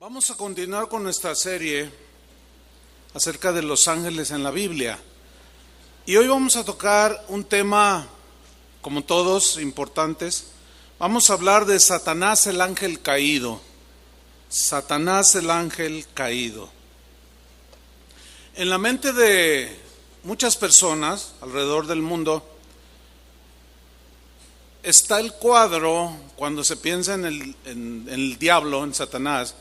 Vamos a continuar con nuestra serie acerca de los ángeles en la Biblia. Y hoy vamos a tocar un tema, como todos, importantes. Vamos a hablar de Satanás, el ángel caído. Satanás, el ángel caído. En la mente de muchas personas alrededor del mundo está el cuadro, cuando se piensa en el diablo, en Satanás,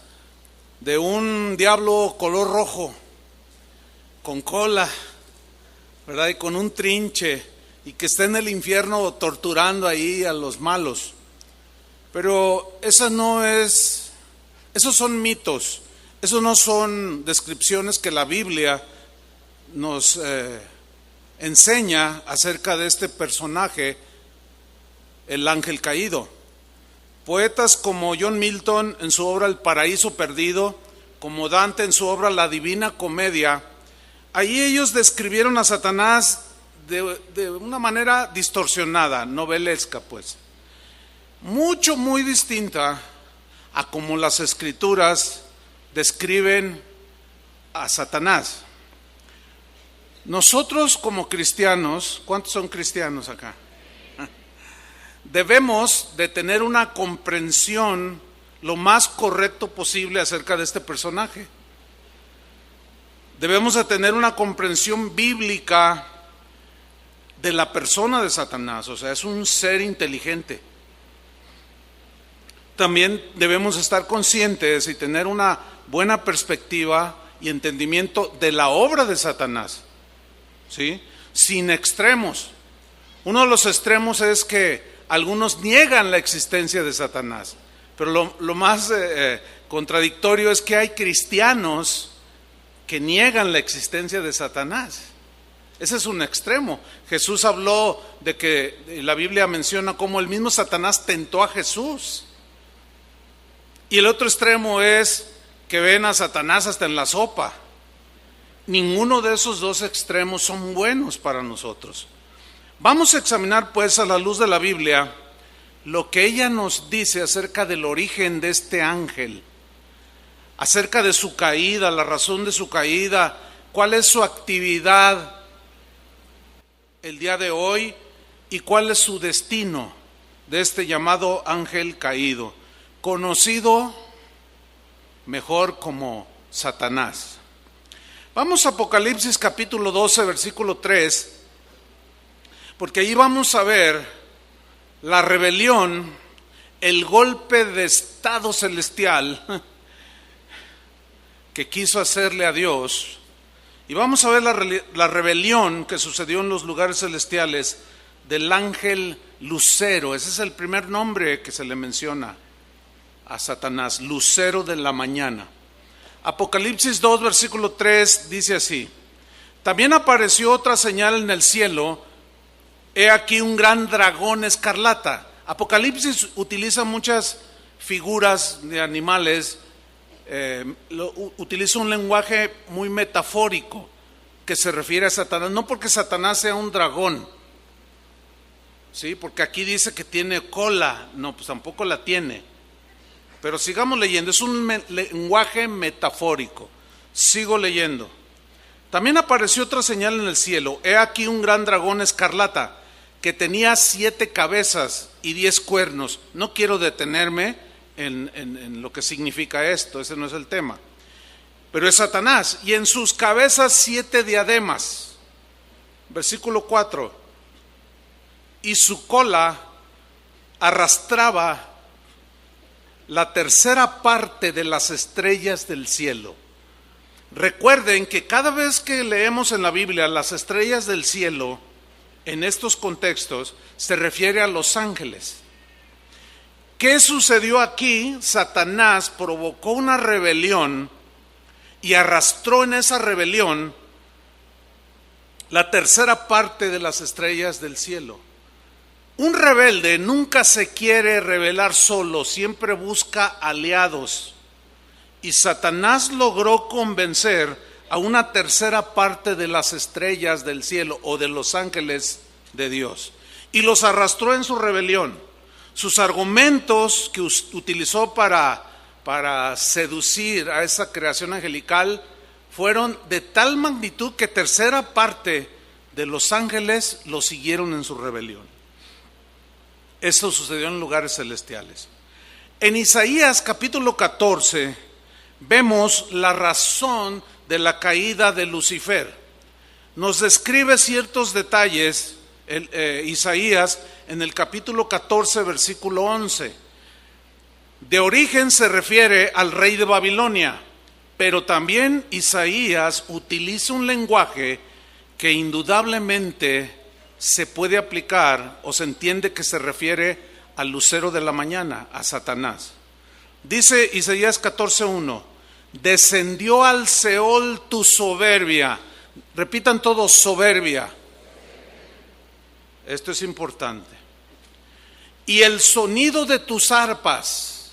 de un diablo color rojo, con cola, ¿verdad? Y con un trinche, y que está en el infierno torturando ahí a los malos. Pero esos son mitos, esos no son descripciones que la Biblia nos enseña acerca de este personaje, el ángel caído. Poetas como John Milton en su obra El Paraíso Perdido, como Dante en su obra La Divina Comedia, ahí ellos describieron a Satanás de una manera distorsionada, novelesca pues, muy distinta a como las Escrituras describen a Satanás. Nosotros como cristianos, ¿cuántos son cristianos acá? Debemos de tener una comprensión lo más correcto posible acerca de este personaje. Debemos de tener una comprensión bíblica de la persona de Satanás, o sea, es un ser inteligente. También debemos estar conscientes y tener una buena perspectiva y entendimiento de la obra de Satanás, ¿sí? Sin extremos. Uno de los extremos es que algunos niegan la existencia de Satanás, pero lo más contradictorio es que hay cristianos que niegan la existencia de Satanás. Ese es un extremo. Jesús habló de que la Biblia menciona cómo el mismo Satanás tentó a Jesús. Y el otro extremo es que ven a Satanás hasta en la sopa. Ninguno de esos dos extremos son buenos para nosotros. Vamos a examinar pues a la luz de la Biblia lo que ella nos dice acerca del origen de este ángel, acerca de su caída, la razón de su caída, cuál es su actividad el día de hoy y cuál es su destino de este llamado ángel caído, conocido mejor como Satanás. Vamos a Apocalipsis capítulo 12, versículo 3, porque ahí vamos a ver la rebelión, el golpe de estado celestial que quiso hacerle a Dios. Y vamos a ver la rebelión que sucedió en los lugares celestiales del ángel Lucero. Ese es el primer nombre que se le menciona a Satanás, Lucero de la mañana. Apocalipsis 2, versículo 3 dice así: también apareció otra señal en el cielo, he aquí un gran dragón escarlata. Apocalipsis utiliza muchas figuras de animales, utiliza un lenguaje muy metafórico que se refiere a Satanás, no porque Satanás sea un dragón, ¿sí? Porque aquí dice que tiene cola, no, pues tampoco la tiene. Pero sigamos leyendo, es un lenguaje metafórico. Sigo leyendo. También apareció otra señal en el cielo, he aquí un gran dragón escarlata, que tenía 7 cabezas y 10 cuernos. No quiero detenerme en lo que significa esto, ese no es el tema. Pero es Satanás, y en sus cabezas 7 diademas. Versículo 4. Y su cola arrastraba la tercera parte de las estrellas del cielo. Recuerden que cada vez que leemos en la Biblia las estrellas del cielo, en estos contextos se refiere a los ángeles. ¿Qué sucedió aquí? Satanás provocó una rebelión y arrastró en esa rebelión la tercera parte de las estrellas del cielo. Un rebelde nunca se quiere rebelar solo, siempre busca aliados. Y Satanás logró convencer a una tercera parte de las estrellas del cielo o de los ángeles de Dios, y los arrastró en su rebelión. Sus argumentos que utilizó para para seducir a esa creación angelical fueron de tal magnitud que tercera parte de los ángeles lo siguieron en su rebelión. Esto sucedió en lugares celestiales. En Isaías capítulo 14 vemos la razón de la caída de Lucifer. Nos describe ciertos detalles Isaías en el capítulo 14 versículo 11. De origen se refiere al rey de Babilonia, pero también Isaías utiliza un lenguaje que indudablemente se puede aplicar o se entiende que se refiere al lucero de la mañana, a Satanás. Dice Isaías 14:1, descendió al Seol tu soberbia. Repitan todos, soberbia. Esto es importante. Y el sonido de tus arpas.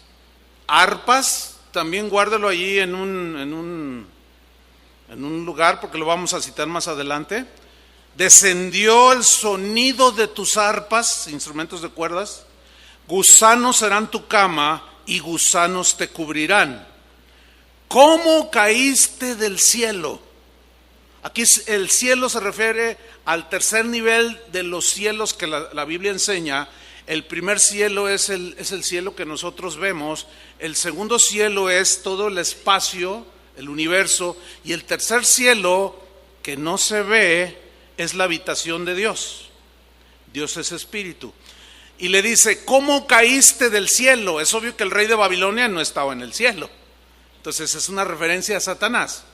Arpas, también guárdalo allí en un lugar porque lo vamos a citar más adelante. Descendió el sonido de tus arpas, instrumentos de cuerdas. Gusanos serán tu cama y gusanos te cubrirán. ¿Cómo caíste del cielo? Aquí el cielo se refiere al tercer nivel de los cielos que la Biblia enseña. El primer cielo es el cielo que nosotros vemos. El segundo cielo es todo el espacio, el universo. Y el tercer cielo, que no se ve, es la habitación de Dios. Dios es espíritu. Y le dice, ¿cómo caíste del cielo? Es obvio que el rey de Babilonia no estaba en el cielo. Entonces es una referencia a Satanás.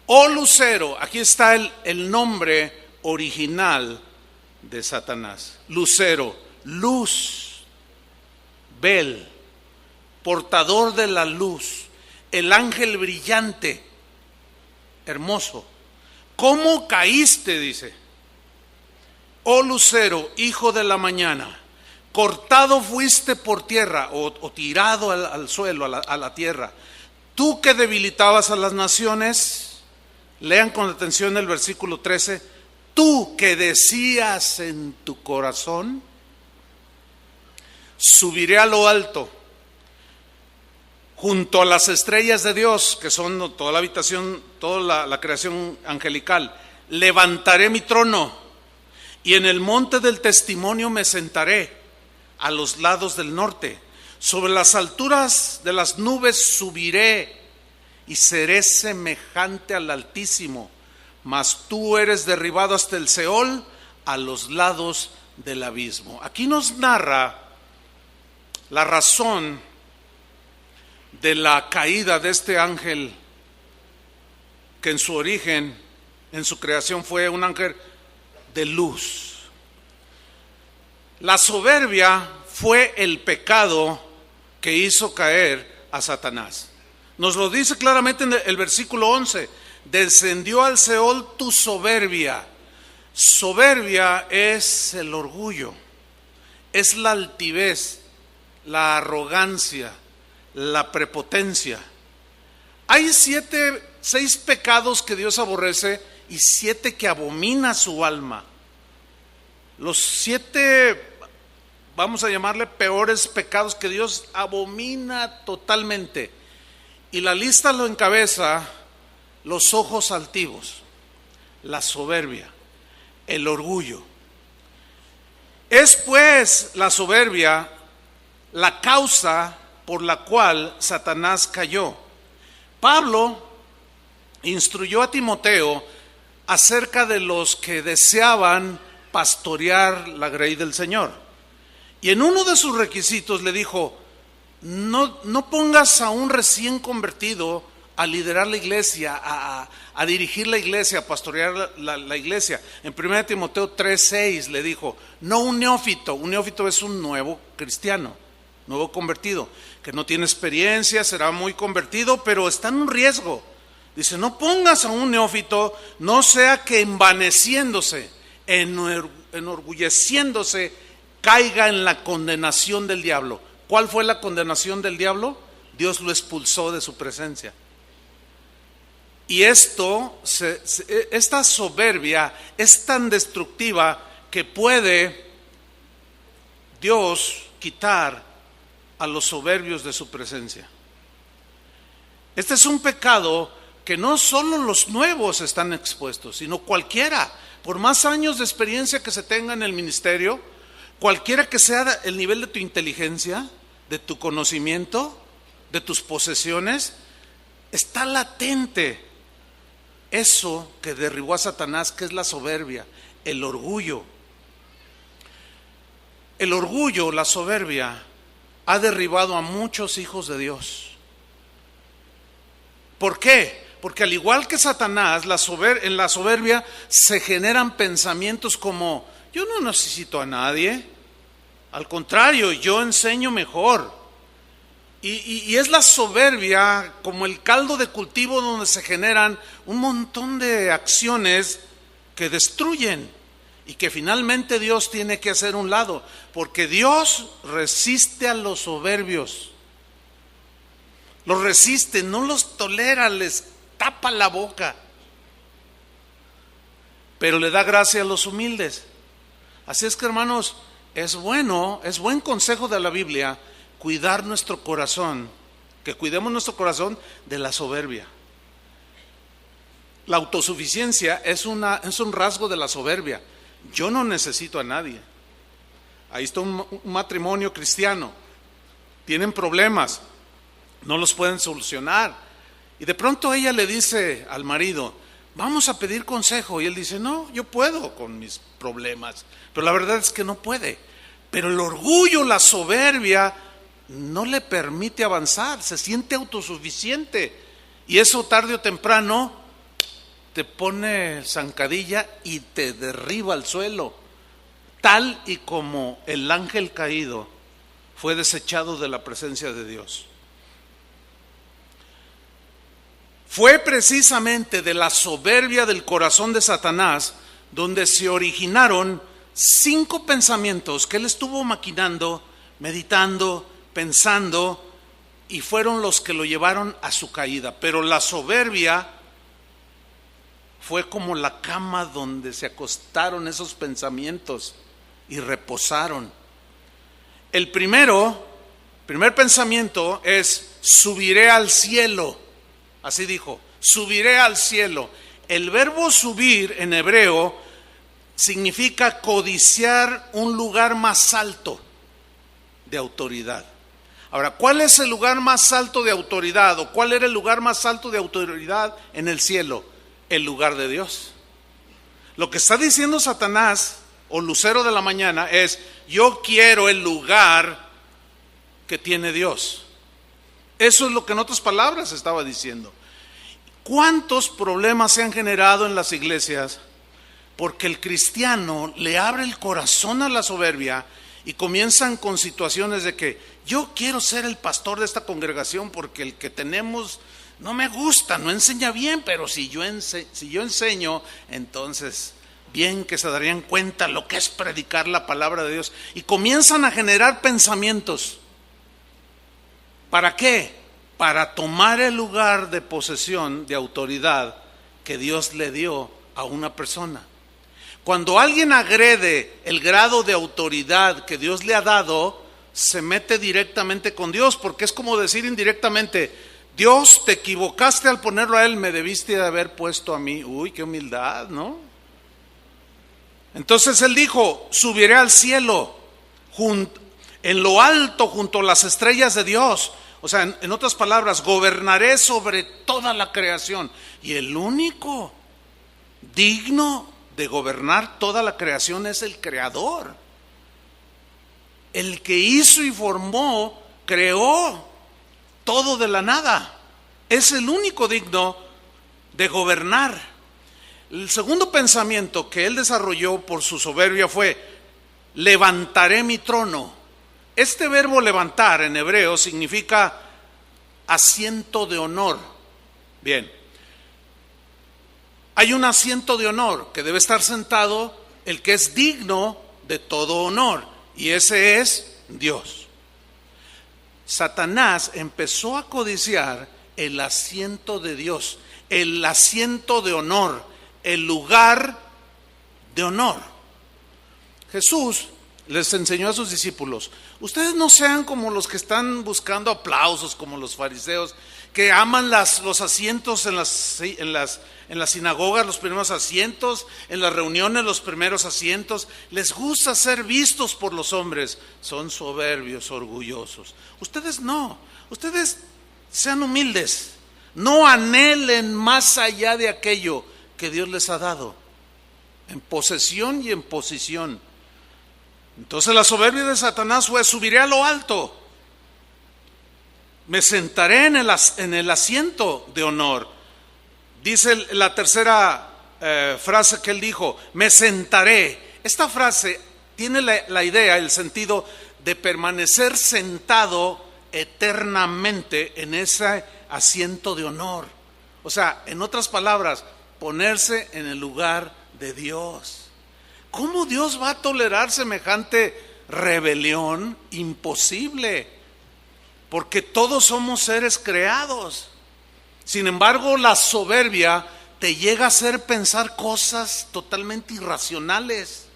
Oh lucero, aquí está el nombre original de Satanás. Lucero, luz, Bel, portador de la luz, el ángel brillante, hermoso. ¿Cómo caíste? Dice. Oh lucero, hijo de la mañana, cortado fuiste por tierra o tirado al suelo, a la tierra. Tú que debilitabas a las naciones. Lean con atención el versículo 13. Tú que decías en tu corazón, subiré a lo alto, junto a las estrellas de Dios, que son toda la habitación, toda la creación angelical. Levantaré mi trono y en el monte del testimonio me sentaré a los lados del norte. Sobre las alturas de las nubes subiré y seré semejante al Altísimo, mas tú eres derribado hasta el Seol, a los lados del abismo. Aquí nos narra la razón de la caída de este ángel, que en su origen, en su creación, fue un ángel de luz. La soberbia fue el pecado que hizo caer a Satanás. Nos lo dice claramente en el versículo 11. Descendió al Seol tu soberbia. Soberbia es el orgullo, es la altivez, la arrogancia, la prepotencia. Hay 6 pecados que Dios aborrece y 7 que abomina su alma. Los 7, vamos a llamarle peores pecados que Dios abomina totalmente. Y la lista lo encabeza los ojos altivos, la soberbia, el orgullo. Es pues la soberbia la causa por la cual Satanás cayó. Pablo instruyó a Timoteo acerca de los que deseaban pastorear la grey del Señor. Y en uno de sus requisitos le dijo, no pongas a un recién convertido a liderar la iglesia, a dirigir la iglesia, a pastorear la iglesia. En 1 Timoteo 3:6 le dijo, no un neófito es un nuevo cristiano, nuevo convertido, que no tiene experiencia, será muy convertido, pero está en un riesgo. Dice, no pongas a un neófito, no sea que envaneciéndose, enorgulleciéndose, caiga en la condenación del diablo. ¿Cuál fue la condenación del diablo? Dios lo expulsó de su presencia. Y esta soberbia es tan destructiva que puede Dios quitar a los soberbios de su presencia. Este es un pecado que no solo los nuevos están expuestos, sino cualquiera, por más años de experiencia que se tenga en el ministerio, cualquiera que sea el nivel de tu inteligencia, de tu conocimiento, de tus posesiones, está latente eso que derribó a Satanás, que es la soberbia, el orgullo. El orgullo, la soberbia, ha derribado a muchos hijos de Dios. ¿Por qué? Porque al igual que Satanás, en la soberbia se generan pensamientos como: yo no necesito a nadie, al contrario, yo enseño mejor. Y es la soberbia como el caldo de cultivo donde se generan un montón de acciones que destruyen y que finalmente Dios tiene que hacer un lado, porque Dios resiste a los soberbios. Los resiste, no los tolera, les tapa la boca, pero le da gracia a los humildes. Así es que, hermanos, es buen consejo de la Biblia cuidar nuestro corazón, que cuidemos nuestro corazón de la soberbia. La autosuficiencia es un rasgo de la soberbia. Yo no necesito a nadie. Ahí está un matrimonio cristiano, tienen problemas, no los pueden solucionar, y de pronto ella le dice al marido: vamos a pedir consejo, y él dice: no, yo puedo con mis problemas. Pero la verdad es que no puede. Pero el orgullo, la soberbia, no le permite avanzar, se siente autosuficiente, y eso tarde o temprano te pone zancadilla y te derriba al suelo, tal y como el ángel caído fue desechado de la presencia de Dios. Fue precisamente de la soberbia del corazón de Satanás donde se originaron 5 pensamientos que él estuvo maquinando, meditando, pensando, y fueron los que lo llevaron a su caída. Pero la soberbia fue como la cama donde se acostaron esos pensamientos y reposaron. El primer pensamiento es: subiré al cielo. Así dijo: subiré al cielo. El verbo subir en hebreo significa codiciar un lugar más alto de autoridad. Ahora, ¿cuál es el lugar más alto de autoridad? ¿O cuál era el lugar más alto de autoridad en el cielo? El lugar de Dios. Lo que está diciendo Satanás, o lucero de la mañana, es: yo quiero el lugar que tiene Dios. Eso es lo que en otras palabras estaba diciendo. ¿Cuántos problemas se han generado en las iglesias? Porque el cristiano le abre el corazón a la soberbia y comienzan con situaciones de que: yo quiero ser el pastor de esta congregación porque el que tenemos no me gusta, no enseña bien, pero si yo enseño, entonces bien que se darían cuenta lo que es predicar la palabra de Dios. Y comienzan a generar pensamientos. ¿Para qué? Para tomar el lugar de posesión, de autoridad que Dios le dio a una persona. Cuando alguien agrede el grado de autoridad que Dios le ha dado, se mete directamente con Dios, porque es como decir indirectamente: Dios, te equivocaste al ponerlo a él, me debiste de haber puesto a mí. Uy, qué humildad, ¿no? Entonces él dijo: subiré al cielo, en lo alto, junto a las estrellas de Dios. O sea, en otras palabras, gobernaré sobre toda la creación. Y el único digno de gobernar toda la creación es el Creador. El que hizo y formó, creó todo de la nada. Es el único digno de gobernar. El segundo pensamiento que él desarrolló por su soberbia fue: levantaré mi trono. Este verbo levantar en hebreo significa asiento de honor. Bien, hay un asiento de honor que debe estar sentado el que es digno de todo honor, y ese es Dios. Satanás empezó a codiciar el asiento de Dios, el asiento de honor, el lugar de honor. Jesús les enseñó a sus discípulos: ustedes no sean como los que están buscando aplausos, como los fariseos, que aman los asientos en las sinagogas, los primeros asientos, en las reuniones los primeros asientos, les gusta ser vistos por los hombres, son soberbios, orgullosos. Ustedes no, ustedes sean humildes, no anhelen más allá de aquello que Dios les ha dado, en posesión y en posición. Entonces la soberbia de Satanás fue: subiré a lo alto, me sentaré en el asiento de honor. Dice la tercera frase que él dijo: me sentaré. Esta frase tiene la idea, el sentido de permanecer sentado eternamente en ese asiento de honor. O sea, en otras palabras, ponerse en el lugar de Dios. ¿Cómo Dios va a tolerar semejante rebelión? Imposible. Porque todos somos seres creados. Sin embargo, la soberbia te llega a hacer pensar cosas totalmente irracionales.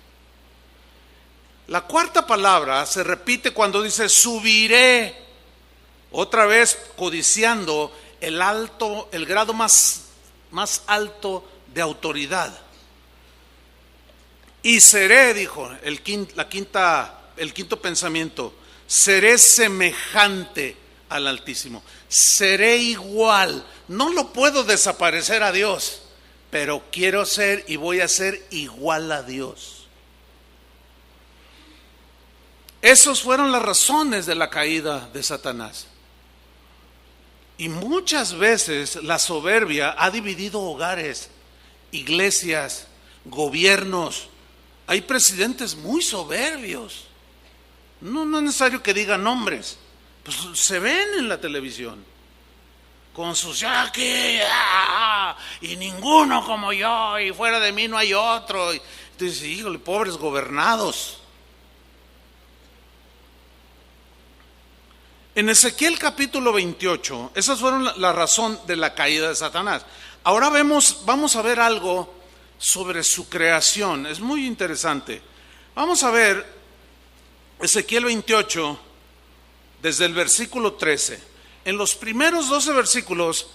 La cuarta palabra se repite cuando dice subiré, otra vez codiciando el grado más alto de autoridad. Y seré, dijo el quinto pensamiento, seré semejante al Altísimo, seré igual. No lo puedo desaparecer a Dios, pero quiero ser y voy a ser igual a Dios. Esas fueron las razones de la caída de Satanás. Y muchas veces la soberbia ha dividido hogares, iglesias, gobiernos. Hay presidentes muy soberbios. No es necesario que digan nombres, pues se ven en la televisión con sus y ninguno como yo, y fuera de mí no hay otro. Y dices, híjole, pobres gobernados. En Ezequiel capítulo 28, esas fueron la razón de la caída de Satanás. Ahora vamos a ver algo sobre su creación, es muy interesante. Vamos a ver Ezequiel 28, desde el versículo 13. En los primeros 12 versículos,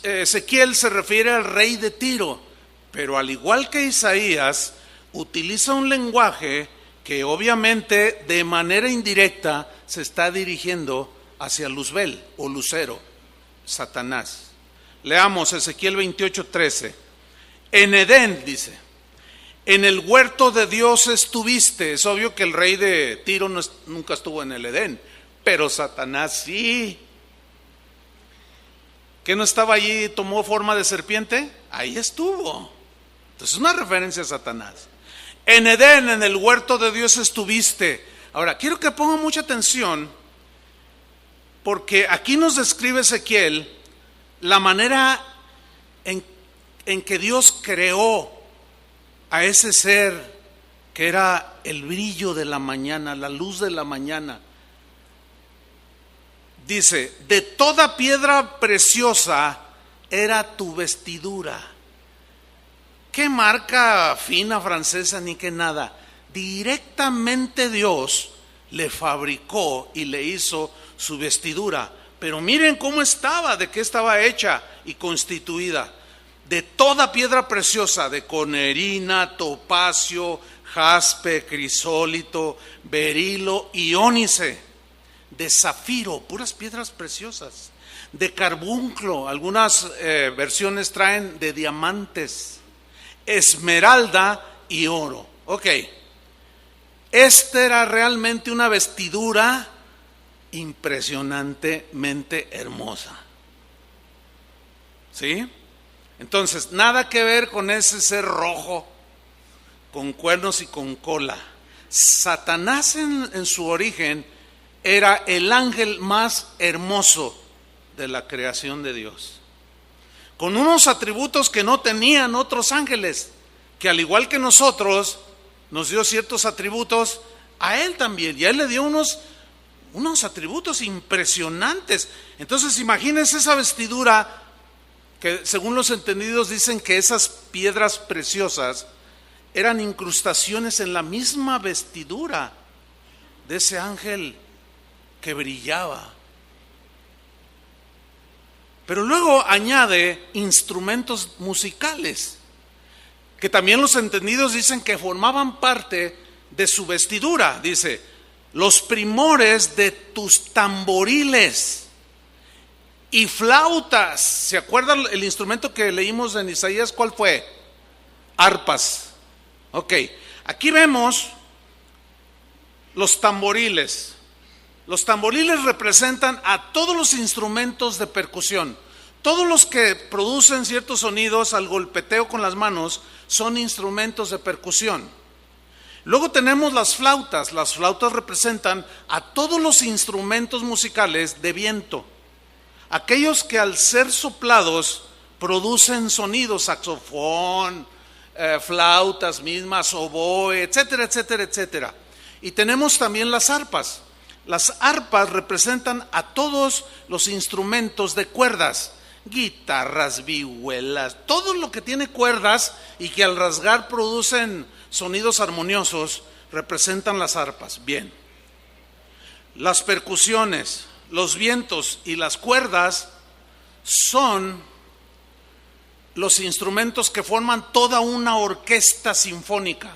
Ezequiel se refiere al rey de Tiro, pero al igual que Isaías, utiliza un lenguaje que obviamente de manera indirecta se está dirigiendo hacia Luzbel o Lucero, Satanás. Leamos Ezequiel 28, 13. En Edén, dice, en el huerto de Dios estuviste. Es obvio que el rey de Tiro nunca estuvo en el Edén, pero Satanás sí. ¿Que no estaba allí y tomó forma de serpiente? Ahí estuvo. Entonces es una referencia a Satanás. En Edén, en el huerto de Dios estuviste. Ahora, quiero que pongan mucha atención, porque aquí nos describe Ezequiel la manera en que Dios creó a ese ser que era el brillo de la mañana, la luz de la mañana. Dice, de toda piedra preciosa era tu vestidura. ¿Qué marca fina francesa ni qué nada? Directamente Dios le fabricó y le hizo su vestidura. Pero miren cómo estaba, de qué estaba hecha y constituida. De toda piedra preciosa, de conerina, topacio, jaspe, crisólito, berilo y ónice, de zafiro, puras piedras preciosas, de carbunclo, algunas versiones traen de diamantes, esmeralda y oro. Ok, esta era realmente una vestidura impresionantemente hermosa. ¿Sí? Entonces, nada que ver con ese ser rojo, con cuernos y con cola. Satanás en su origen era el ángel más hermoso de la creación de Dios, con unos atributos que no tenían otros ángeles, que al igual que nosotros, nos dio ciertos atributos a él también, y a él le dio unos atributos impresionantes. Entonces, imagínense esa vestidura, que según los entendidos dicen que esas piedras preciosas eran incrustaciones en la misma vestidura de ese ángel que brillaba. Pero luego añade instrumentos musicales, que también los entendidos dicen que formaban parte de su vestidura. Dice, los primores de tus tamboriles y flautas. ¿Se acuerdan el instrumento que leímos en Isaías? ¿Cuál fue? Arpas. Ok, aquí vemos los tamboriles. Los tamboriles representan a todos los instrumentos de percusión. Todos los que producen ciertos sonidos al golpeteo con las manos son instrumentos de percusión. Luego tenemos las flautas. Las flautas representan a todos los instrumentos musicales de viento. Aquellos que al ser soplados producen sonidos, saxofón, flautas mismas, oboe, etcétera, etcétera, etcétera. Y tenemos también las arpas. Las arpas representan a todos los instrumentos de cuerdas, guitarras, vihuelas, todo lo que tiene cuerdas y que al rasgar producen sonidos armoniosos, representan las arpas. Bien, las percusiones, los vientos y las cuerdas son los instrumentos que forman toda una orquesta sinfónica.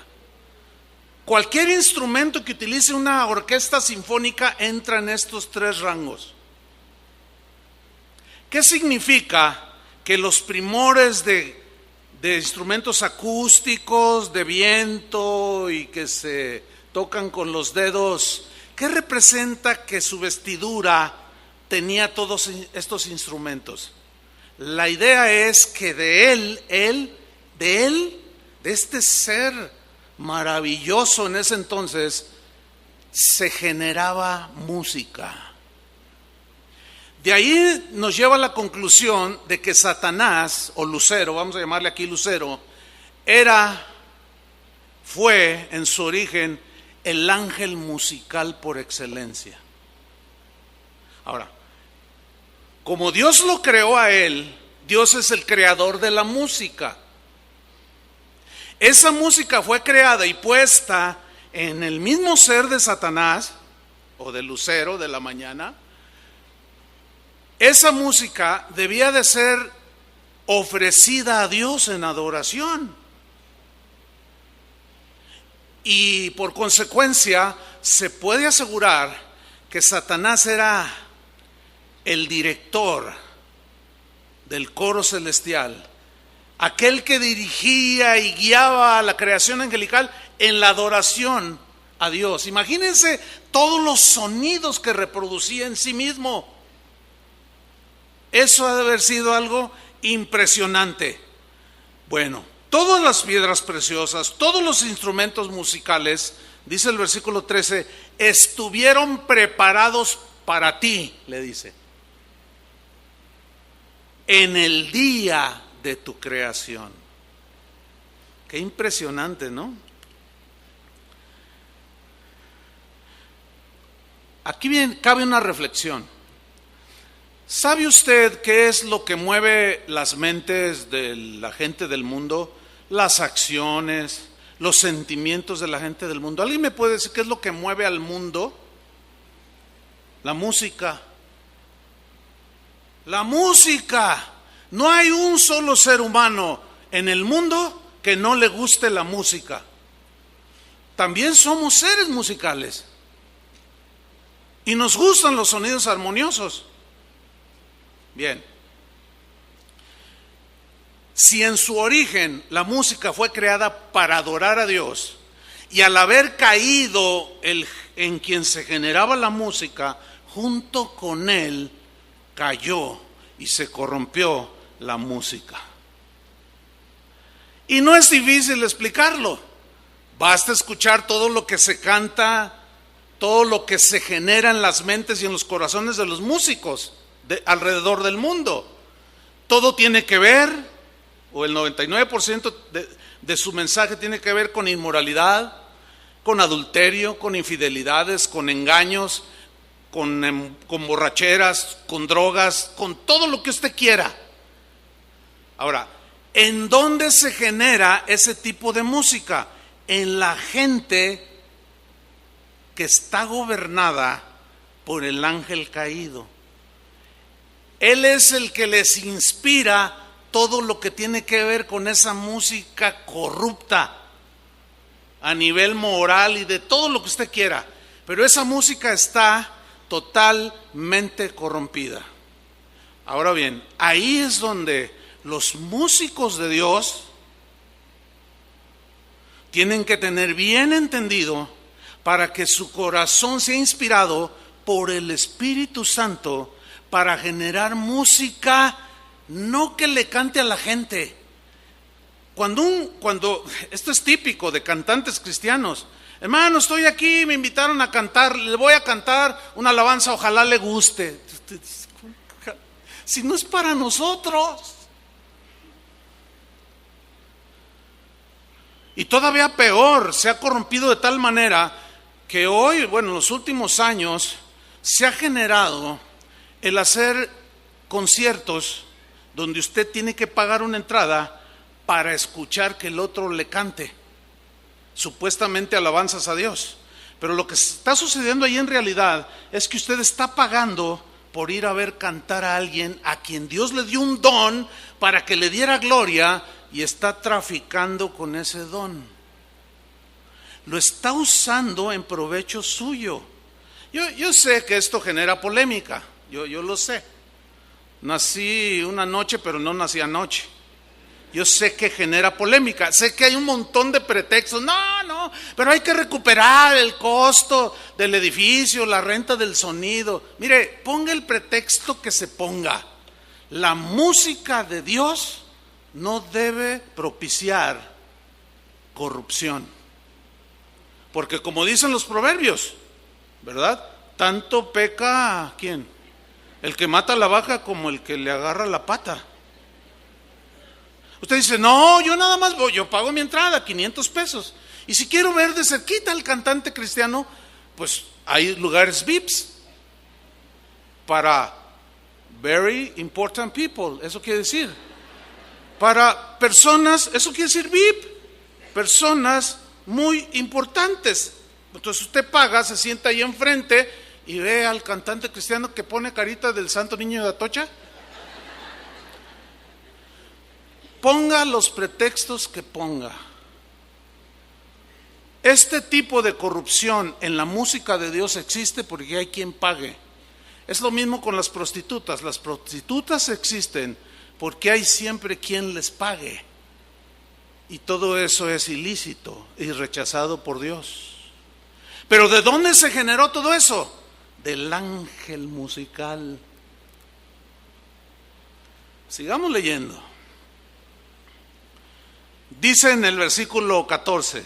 Cualquier instrumento que utilice una orquesta sinfónica entra en estos tres rangos. ¿Qué significa que los primores de instrumentos acústicos, de viento y que se tocan con los dedos, qué representa que su vestidura tenía todos estos instrumentos? La idea es que de este ser maravilloso en ese entonces, se generaba música. De ahí nos lleva a la conclusión de que Satanás, o Lucero, vamos a llamarle aquí Lucero, fue en su origen el ángel musical por excelencia. Ahora, como Dios lo creó a él, Dios es el creador de la música. Esa música fue creada y puesta en el mismo ser de Satanás, o de Lucero de la mañana. Esa música debía de ser ofrecida a Dios en adoración. Y por consecuencia, se puede asegurar que Satanás era el director del coro celestial, aquel que dirigía y guiaba a la creación angelical en la adoración a Dios. Imagínense todos los sonidos que reproducía en sí mismo. Eso ha de haber sido algo impresionante. Bueno, todas las piedras preciosas, todos los instrumentos musicales, dice el versículo 13, estuvieron preparados para ti, le dice, en el día de tu creación. Qué impresionante, ¿no? Aquí bien, cabe una reflexión. ¿Sabe usted qué es lo que mueve las mentes de la gente del mundo? Las acciones, los sentimientos de la gente del mundo. ¿Alguien me puede decir qué es lo que mueve al mundo? La música. La música. No hay un solo ser humano en el mundo que no le guste la música. También somos seres musicales. Y nos gustan los sonidos armoniosos. Bien. Si en su origen la música fue creada para adorar a Dios, y al haber caído en quien se generaba la música, junto con él cayó y se corrompió la música. Y no es difícil explicarlo. Basta escuchar todo lo que se canta, todo lo que se genera en las mentes y en los corazones de los músicos alrededor del mundo. Todo tiene que ver, o el 99% de su mensaje tiene que ver con inmoralidad, con adulterio, con infidelidades, con engaños, con borracheras, con drogas, con todo lo que usted quiera. Ahora, ¿en dónde se genera ese tipo de música? En la gente que está gobernada por el ángel caído. Él es el que les inspira todo lo que tiene que ver con esa música corrupta a nivel moral y de todo lo que usted quiera. Pero esa música está totalmente corrompida. Ahora bien, ahí es donde los músicos de Dios tienen que tener bien entendido, para que su corazón sea inspirado por el Espíritu Santo para generar música, no que le cante a la gente. Cuando esto es típico de cantantes cristianos: hermano, estoy aquí, me invitaron a cantar, le voy a cantar una alabanza, ojalá le guste. Si no es para nosotros. Y todavía peor, se ha corrompido de tal manera que hoy, bueno, en los últimos años, se ha generado el hacer conciertos donde usted tiene que pagar una entrada para escuchar que el otro le cante, supuestamente alabanzas a Dios. Pero lo que está sucediendo ahí en realidad es que usted está pagando por ir a ver cantar a alguien a quien Dios le dio un don para que le diera gloria, y está traficando con ese don. Lo está usando en provecho suyo. Yo sé que esto genera polémica, yo lo sé. Nací una noche, pero no nací anoche. Yo sé que genera polémica, sé que hay un montón de pretextos. No, pero hay que recuperar el costo del edificio, la renta del sonido. Mire, ponga el pretexto que se ponga. La música de Dios no debe propiciar corrupción. Porque como dicen los proverbios, ¿verdad? Tanto peca, ¿quién? El que mata a la vaca como el que le agarra la pata. Usted dice: no, yo nada más voy, yo pago mi entrada, 500 pesos. Y si quiero ver de cerquita al cantante cristiano, pues hay lugares VIPs para very important people, eso quiere decir. Para personas, eso quiere decir VIP, personas muy importantes. Entonces usted paga, se sienta ahí enfrente y ve al cantante cristiano que pone carita del Santo Niño de Atocha. Ponga los pretextos que ponga. Este tipo de corrupción en la música de Dios existe porque hay quien pague. Es lo mismo con las prostitutas. Las prostitutas existen porque hay siempre quien les pague. Y todo eso es ilícito y rechazado por Dios. Pero ¿de dónde se generó todo eso? Del ángel musical. Sigamos leyendo. Dice en el versículo 14: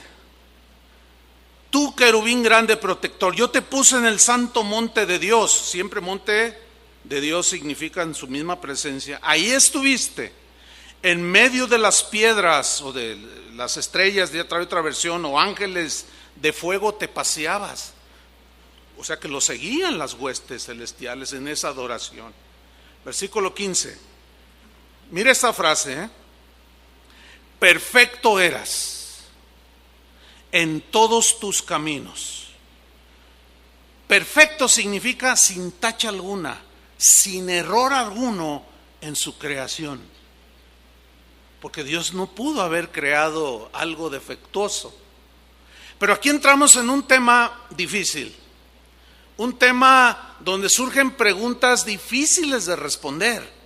tú, querubín grande protector, yo te puse en el santo monte de Dios. Siempre monte de Dios significa en su misma presencia. Ahí estuviste, en medio de las piedras o de las estrellas, de otra versión, o ángeles de fuego te paseabas. O sea que lo seguían las huestes celestiales en esa adoración. Versículo 15. Mira esta frase, perfecto eras en todos tus caminos. Perfecto significa sin tacha alguna, sin error alguno en su creación. Porque Dios no pudo haber creado algo defectuoso. Pero aquí entramos en un tema difícil, un tema donde surgen preguntas difíciles de responder.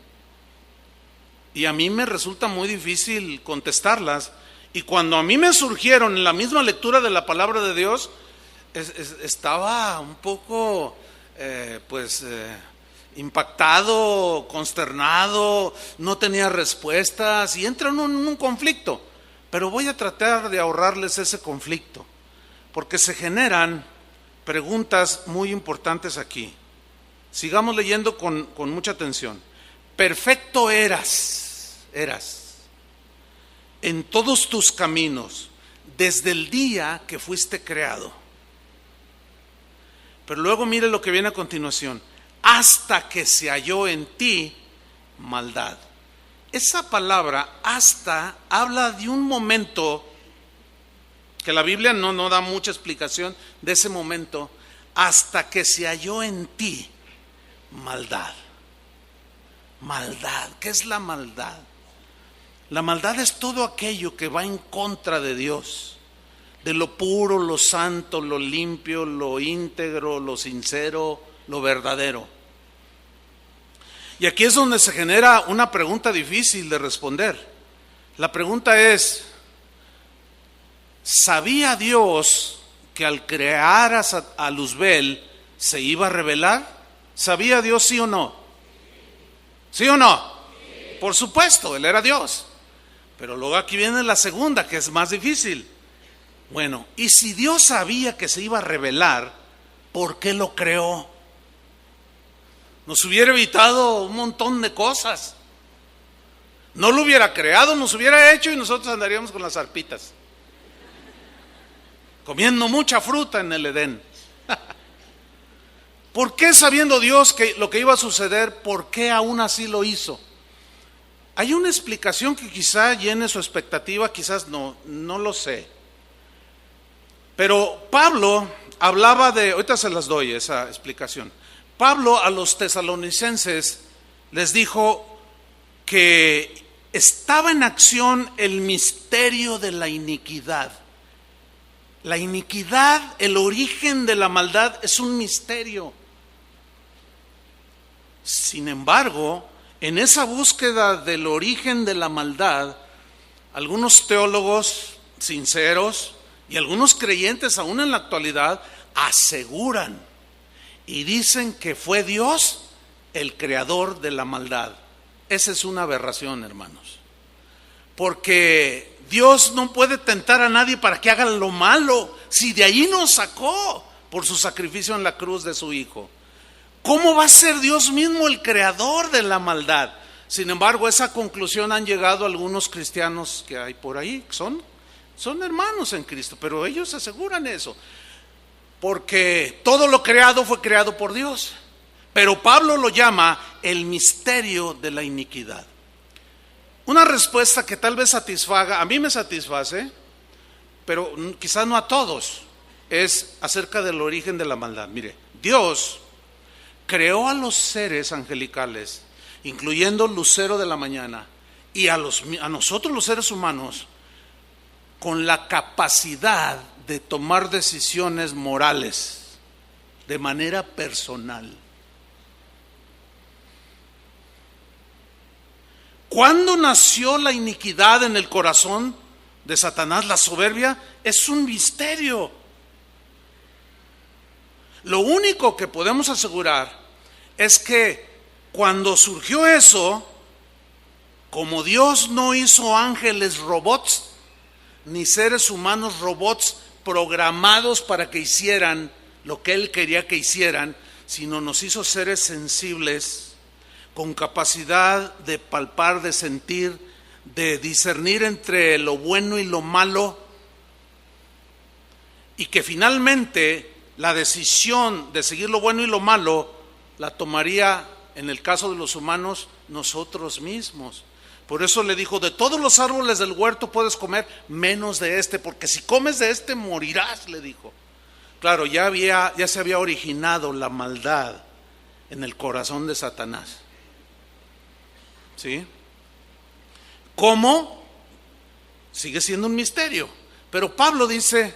Y a mí me resulta muy difícil contestarlas. Y cuando a mí me surgieron en la misma lectura de la palabra de Dios, estaba un poco impactado, consternado, no tenía respuestas y entra en un conflicto. Pero voy a tratar de ahorrarles ese conflicto, porque se generan preguntas muy importantes aquí. Sigamos leyendo con mucha atención. Perfecto eras en todos tus caminos desde el día que fuiste creado. Pero luego mire lo que viene a continuación: hasta que se halló en ti maldad. Esa palabra hasta habla de un momento que la Biblia no da mucha explicación de ese momento. Hasta que se halló en ti maldad. Maldad. ¿Qué es la maldad? La maldad es todo aquello que va en contra de Dios, de lo puro, lo santo, lo limpio, lo íntegro, lo sincero, lo verdadero. Y aquí es donde se genera una pregunta difícil de responder. La pregunta es, ¿sabía Dios que al crear a Luzbel se iba a revelar? ¿Sabía Dios sí o no? ¿Sí o no? Por supuesto, Él era Dios. Pero luego aquí viene la segunda, que es más difícil. Bueno, y si Dios sabía que se iba a revelar, ¿por qué lo creó? Nos hubiera evitado un montón de cosas. No lo hubiera creado, nos hubiera hecho y nosotros andaríamos con las arpitas, comiendo mucha fruta en el Edén. ¿Por qué, sabiendo Dios que lo que iba a suceder, por qué aún así lo hizo? Hay una explicación que quizá llene su expectativa, quizás no lo sé. Pero Pablo hablaba de, ahorita se las doy esa explicación. Pablo a los tesalonicenses les dijo que estaba en acción el misterio de la iniquidad. La iniquidad, el origen de la maldad, es un misterio. Sin embargo, en esa búsqueda del origen de la maldad, algunos teólogos sinceros y algunos creyentes aún en la actualidad aseguran y dicen que fue Dios el creador de la maldad. Esa es una aberración, hermanos, porque Dios no puede tentar a nadie para que haga lo malo, si de ahí nos sacó por su sacrificio en la cruz de su Hijo. ¿Cómo va a ser Dios mismo el creador de la maldad? Sin embargo, a esa conclusión han llegado algunos cristianos que hay por ahí, son hermanos en Cristo, pero ellos aseguran eso, porque todo lo creado fue creado por Dios. Pero Pablo lo llama el misterio de la iniquidad. Una respuesta que tal vez satisfaga, a mí me satisface, pero quizás no a todos, es acerca del origen de la maldad. Mire, Dios creó a los seres angelicales, incluyendo el lucero de la mañana, y a nosotros los seres humanos, con la capacidad de tomar decisiones morales de manera personal. ¿Cuándo nació la iniquidad en el corazón de Satanás, la soberbia? Es un misterio. Lo único que podemos asegurar es que cuando surgió eso, como Dios no hizo ángeles robots, ni seres humanos robots programados para que hicieran lo que Él quería que hicieran, sino nos hizo seres sensibles, con capacidad de palpar, de sentir, de discernir entre lo bueno y lo malo, y que finalmente la decisión de seguir lo bueno y lo malo la tomaría, en el caso de los humanos, nosotros mismos. Por eso le dijo, de todos los árboles del huerto puedes comer, menos de este, porque si comes de este morirás, le dijo. Claro, ya se había originado la maldad en el corazón de Satanás. ¿Sí? ¿Cómo? Sigue siendo un misterio. Pero Pablo dice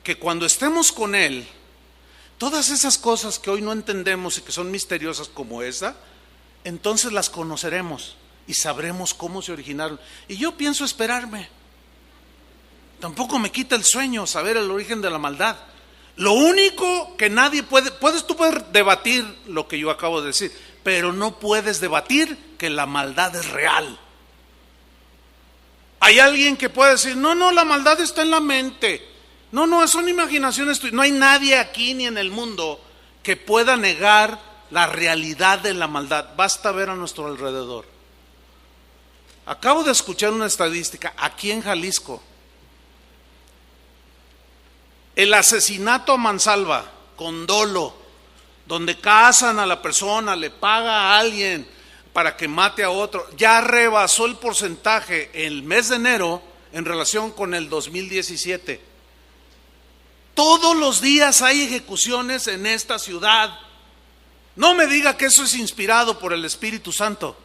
que cuando estemos con Él, todas esas cosas que hoy no entendemos y que son misteriosas como esa, entonces las conoceremos y sabremos cómo se originaron. Y yo pienso esperarme. Tampoco me quita el sueño saber el origen de la maldad. Lo único que nadie tú puedes debatir lo que yo acabo de decir, pero no puedes debatir que la maldad es real. Hay alguien que puede decir, no, la maldad está en la mente. No, son imaginaciones. No hay nadie aquí ni en el mundo que pueda negar la realidad de la maldad. Basta ver a nuestro alrededor. Acabo de escuchar una estadística aquí en Jalisco. El asesinato a mansalva, con dolo, donde cazan a la persona, le paga a alguien para que mate a otro, ya rebasó el porcentaje el mes de enero en relación con el 2017. Todos los días hay ejecuciones en esta ciudad. No me diga que eso es inspirado por el Espíritu Santo.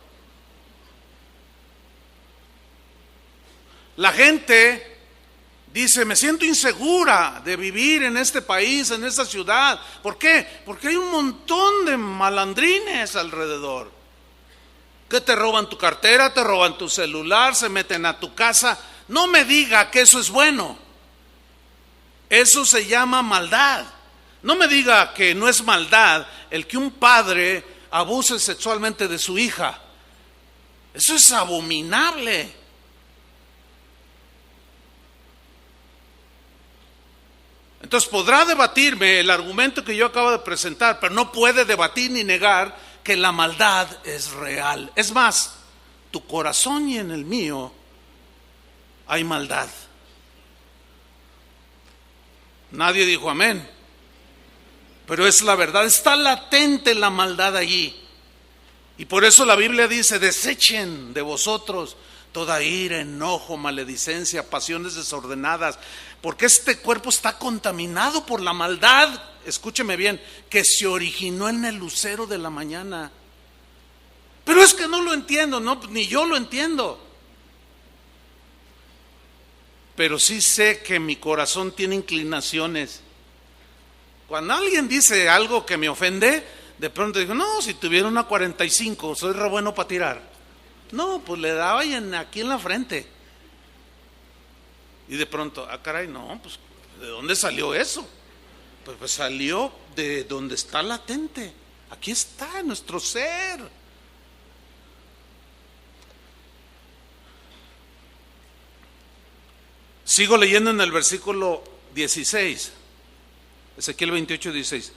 La gente dice, me siento insegura de vivir en este país, en esta ciudad. ¿Por qué? Porque hay un montón de malandrines alrededor que te roban tu cartera, te roban tu celular, se meten a tu casa. No me diga que eso es bueno. Eso se llama maldad. No me diga que no es maldad el que un padre abuse sexualmente de su hija. Eso es abominable. Entonces podrá debatirme el argumento que yo acabo de presentar, pero no puede debatir ni negar que la maldad es real. Es más, tu corazón y en el mío hay maldad. Nadie dijo amén, pero es la verdad. Está latente la maldad allí. Y por eso la Biblia dice, desechen de vosotros toda ira, enojo, maledicencia, pasiones desordenadas, porque este cuerpo está contaminado por la maldad, escúcheme bien, que se originó en el lucero de la mañana. Pero es que no lo entiendo, no, ni yo lo entiendo. Pero sí sé que mi corazón tiene inclinaciones. Cuando alguien dice algo que me ofende, de pronto digo, no, si tuviera una 45, soy re bueno para tirar. No, pues le daba aquí en la frente. Y de pronto, caray, no, pues ¿de dónde salió eso? Pues salió de donde está latente. Aquí está nuestro ser. Sigo leyendo en el versículo 16, Ezequiel 28, 16.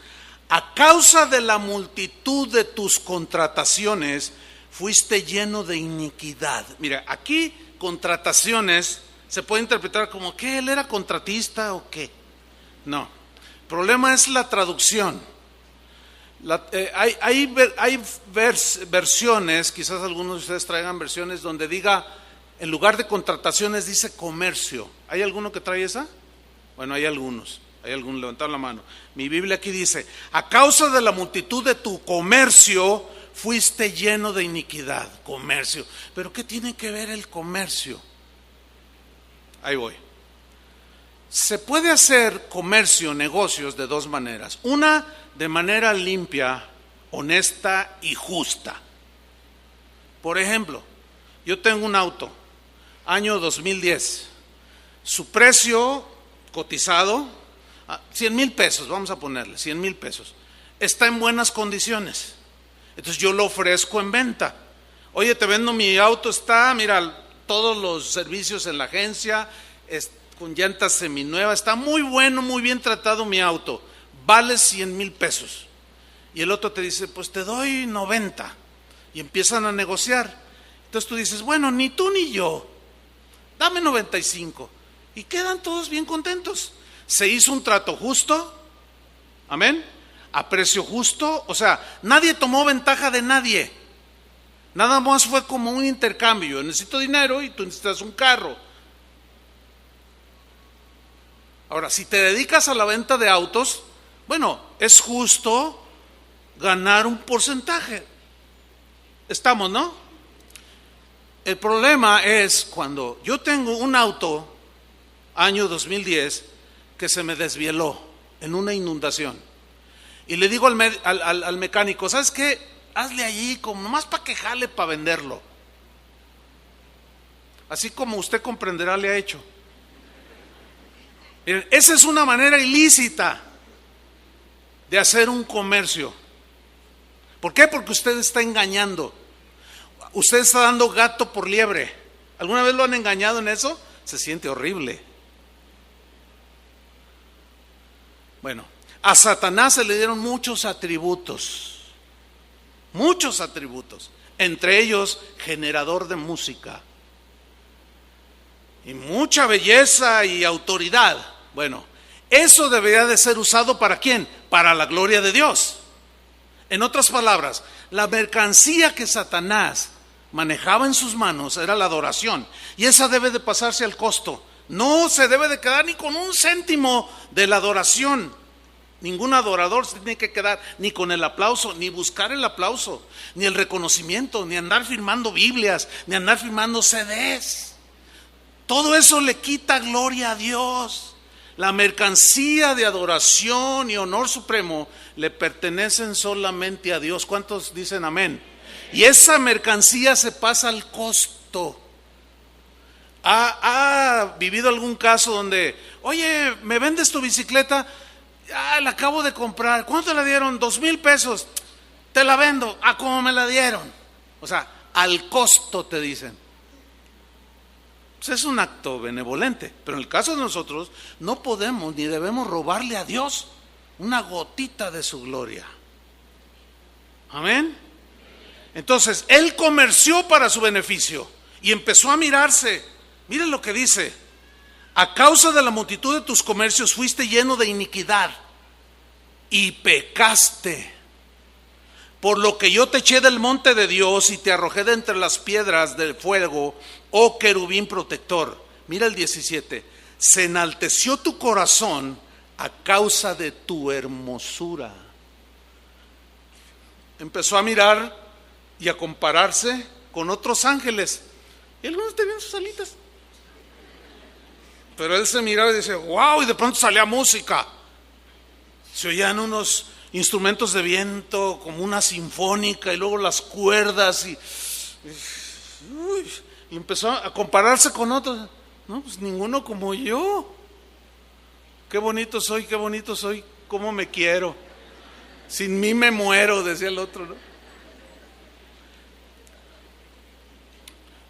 A causa de la multitud de tus contrataciones, fuiste lleno de iniquidad. Mira, aquí contrataciones se puede interpretar como que él era contratista o qué. No, el problema es la traducción. Hay versiones, quizás algunos de ustedes traigan versiones donde diga, en lugar de contrataciones dice comercio. ¿Hay alguno que trae esa? Bueno, hay algunos levantaron la mano. Mi Biblia aquí dice, a causa de la multitud de tu comercio, fuiste lleno de iniquidad. Comercio. ¿Pero qué tiene que ver el comercio? Ahí voy. Se puede hacer comercio, negocios de dos maneras. Una, de manera limpia, honesta y justa. Por ejemplo, yo tengo un auto, año 2010. Su precio cotizado, 100,000 pesos, vamos a ponerle, 100,000 pesos. Está en buenas condiciones. Entonces yo lo ofrezco en venta. Oye, te vendo mi auto, está, mira, todos los servicios en la agencia, con llantas seminuevas, está muy bueno, muy bien tratado mi auto, vale 100,000 pesos. Y el otro te dice, pues te doy 90. Y empiezan a negociar. Entonces tú dices, bueno, ni tú ni yo, dame 95. Y quedan todos bien contentos. Se hizo un trato justo, amén, a precio justo, o sea, nadie tomó ventaja de nadie. Nada más fue como un intercambio. Yo necesito dinero y tú necesitas un carro. Ahora, si te dedicas a la venta de autos, bueno, es justo ganar un porcentaje. Estamos, ¿no? El problema es cuando yo tengo un auto, año 2010, que se me desvieló en una inundación. Y le digo al mecánico, ¿sabes qué? Hazle allí como nomás para que jale para venderlo. Así como usted comprenderá, le ha hecho. Miren, esa es una manera ilícita de hacer un comercio. ¿Por qué? Porque usted está engañando. Usted está dando gato por liebre. ¿Alguna vez lo han engañado en eso? Se siente horrible. Bueno, a Satanás se le dieron muchos atributos, entre ellos generador de música y mucha belleza y autoridad. Bueno, eso debería de ser usado ¿para quién? Para la gloria de Dios. En otras palabras, la mercancía que Satanás manejaba en sus manos era la adoración, y esa debe de pasarse al costo. No se debe de quedar ni con un céntimo de la adoración. Ningún adorador se tiene que quedar ni con el aplauso, ni buscar el aplauso, ni el reconocimiento, ni andar firmando Biblias, ni andar firmando CDs. Todo eso le quita gloria a Dios. La mercancía de adoración y honor supremo le pertenecen solamente a Dios. ¿Cuántos dicen amén? Y esa mercancía se pasa al costo. ¿Ha vivido algún caso donde, oye, ¿me vendes tu bicicleta? La acabo de comprar. ¿Cuánto la dieron? 2,000 pesos. Te la vendo. ¿Cómo me la dieron? O sea, al costo te dicen. Pues es un acto benevolente. Pero en el caso de nosotros, no podemos ni debemos robarle a Dios una gotita de su gloria. Amén. Entonces, él comerció para su beneficio y empezó a mirarse. Miren lo que dice: a causa de la multitud de tus comercios fuiste lleno de iniquidad y pecaste. Por lo que yo te eché del monte de Dios y te arrojé de entre las piedras del fuego, oh querubín protector. Mira el 17. Se enalteció tu corazón a causa de tu hermosura. Empezó a mirar y a compararse con otros ángeles. Y algunos tenían sus alitas. Pero él se miraba y decía, wow, y de pronto salía música. Se oían unos instrumentos de viento como una sinfónica y luego las cuerdas y empezó a compararse con otros. No, pues ninguno como yo. Qué bonito soy, cómo me quiero. Sin mí me muero, decía el otro, ¿no?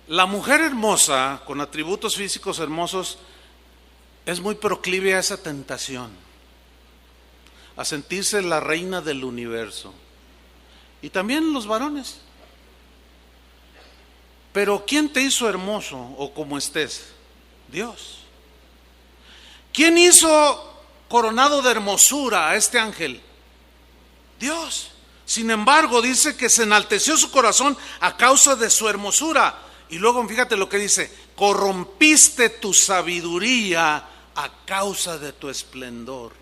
La mujer hermosa, con atributos físicos hermosos, es muy proclive a esa tentación, a sentirse la reina del universo. Y también los varones. Pero ¿quién te hizo hermoso o como estés? Dios. ¿Quién hizo coronado de hermosura a este ángel? Dios. Sin embargo, dice que se enalteció su corazón a causa de su hermosura. Y luego fíjate lo que dice: corrompiste tu sabiduría a causa de tu esplendor.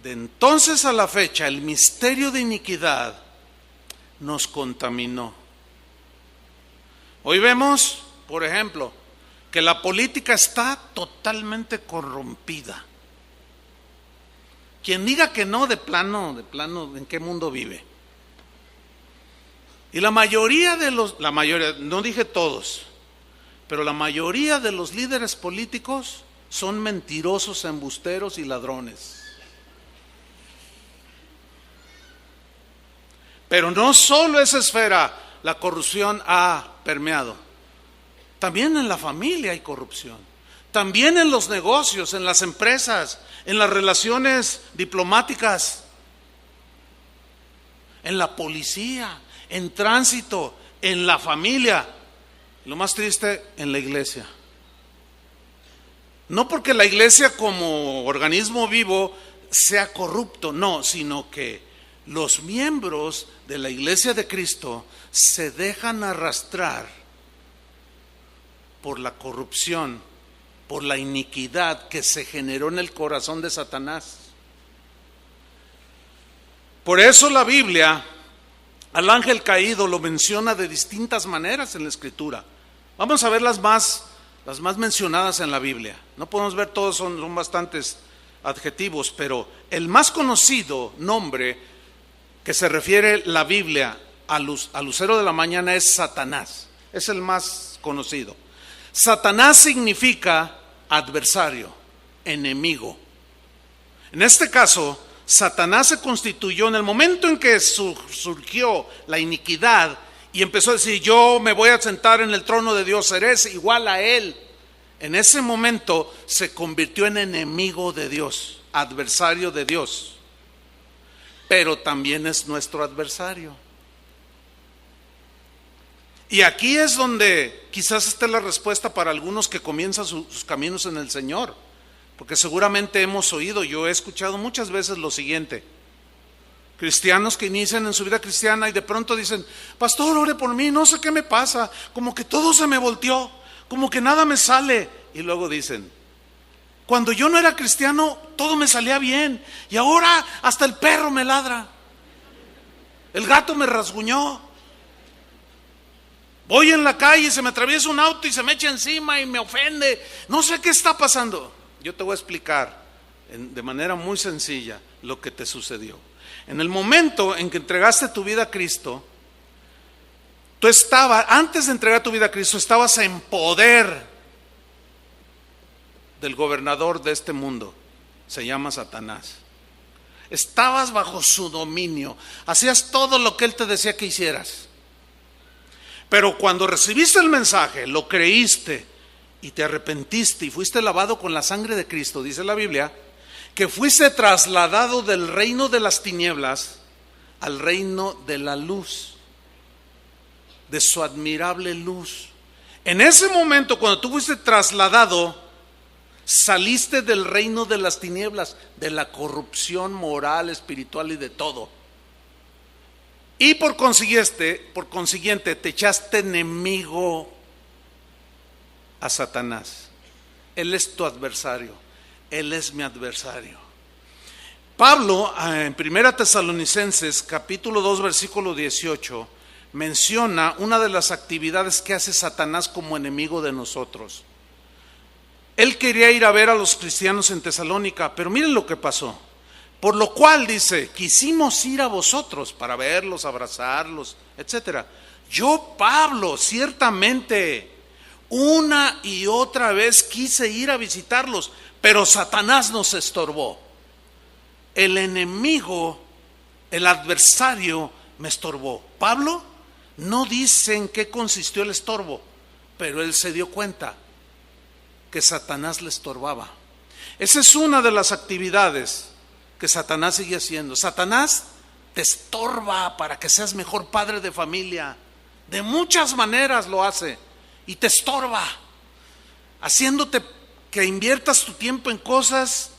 De entonces a la fecha, el misterio de iniquidad nos contaminó. Hoy vemos, por ejemplo, que la política está totalmente corrompida. Quien diga que no, de plano, ¿en qué mundo vive? Y la mayoría, no dije todos, pero la mayoría de los líderes políticos son mentirosos, embusteros y ladrones. Pero no solo esa esfera la corrupción ha permeado. También en la familia hay corrupción. También en los negocios, en las empresas, en las relaciones diplomáticas, en la policía, en tránsito, en la familia. Lo más triste, en la iglesia. No porque la iglesia como organismo vivo sea corrupto, no, sino que los miembros de la iglesia de Cristo se dejan arrastrar por la corrupción, por la iniquidad que se generó en el corazón de Satanás. Por eso la Biblia al ángel caído lo menciona de distintas maneras en la Escritura. Vamos a ver las más mencionadas en la Biblia. No podemos ver todos, son bastantes adjetivos, pero el más conocido nombre que se refiere la Biblia al lucero de la mañana es Satanás. Es el más conocido. Satanás significa adversario, enemigo. En este caso, Satanás se constituyó en el momento en que surgió la iniquidad y empezó a decir: yo me voy a sentar en el trono de Dios, seré igual a él. En ese momento se convirtió en enemigo de Dios, adversario de Dios. Pero también es nuestro adversario. Y aquí es donde quizás esté la respuesta para algunos que comienzan sus caminos en el Señor. Porque seguramente hemos oído, yo he escuchado muchas veces lo siguiente: cristianos que inician en su vida cristiana y de pronto dicen: pastor, ore por mí, no sé qué me pasa, como que todo se me volteó, como que nada me sale. Y luego dicen: cuando yo no era cristiano todo me salía bien y ahora hasta el perro me ladra, el gato me rasguñó. Voy en la calle y se me atraviesa un auto y se me echa encima y me ofende. No sé qué está pasando. Yo te voy a explicar de manera muy sencilla lo que te sucedió. En el momento en que entregaste tu vida a Cristo, tú estabas, antes de entregar tu vida a Cristo, estabas en poder del gobernador de este mundo. Se llama Satanás. Estabas bajo su dominio. Hacías todo lo que él te decía que hicieras. Pero cuando recibiste el mensaje, lo creíste y te arrepentiste y fuiste lavado con la sangre de Cristo, dice la Biblia, que fuiste trasladado del reino de las tinieblas al reino de la luz, de su admirable luz. En ese momento, cuando tú fuiste trasladado, saliste del reino de las tinieblas, de la corrupción moral, espiritual y de todo. Y por consiguiente, te echaste enemigo a Satanás. Él es tu adversario. Él es mi adversario. Pablo, en 1 Tesalonicenses, capítulo 2, versículo 18, menciona una de las actividades que hace Satanás como enemigo de nosotros. Él quería ir a ver a los cristianos en Tesalónica, pero miren lo que pasó. Por lo cual dice, quisimos ir a vosotros para verlos, abrazarlos, etc. Yo, Pablo, ciertamente, una y otra vez quise ir a visitarlos, pero Satanás nos estorbó. El enemigo, el adversario, me estorbó. Pablo no dice en qué consistió el estorbo, pero él se dio cuenta que Satanás le estorbaba. Esa es una de las actividades que Satanás sigue haciendo. Satanás te estorba para que seas mejor padre de familia. De muchas maneras lo hace y te estorba, haciéndote que inviertas tu tiempo en cosas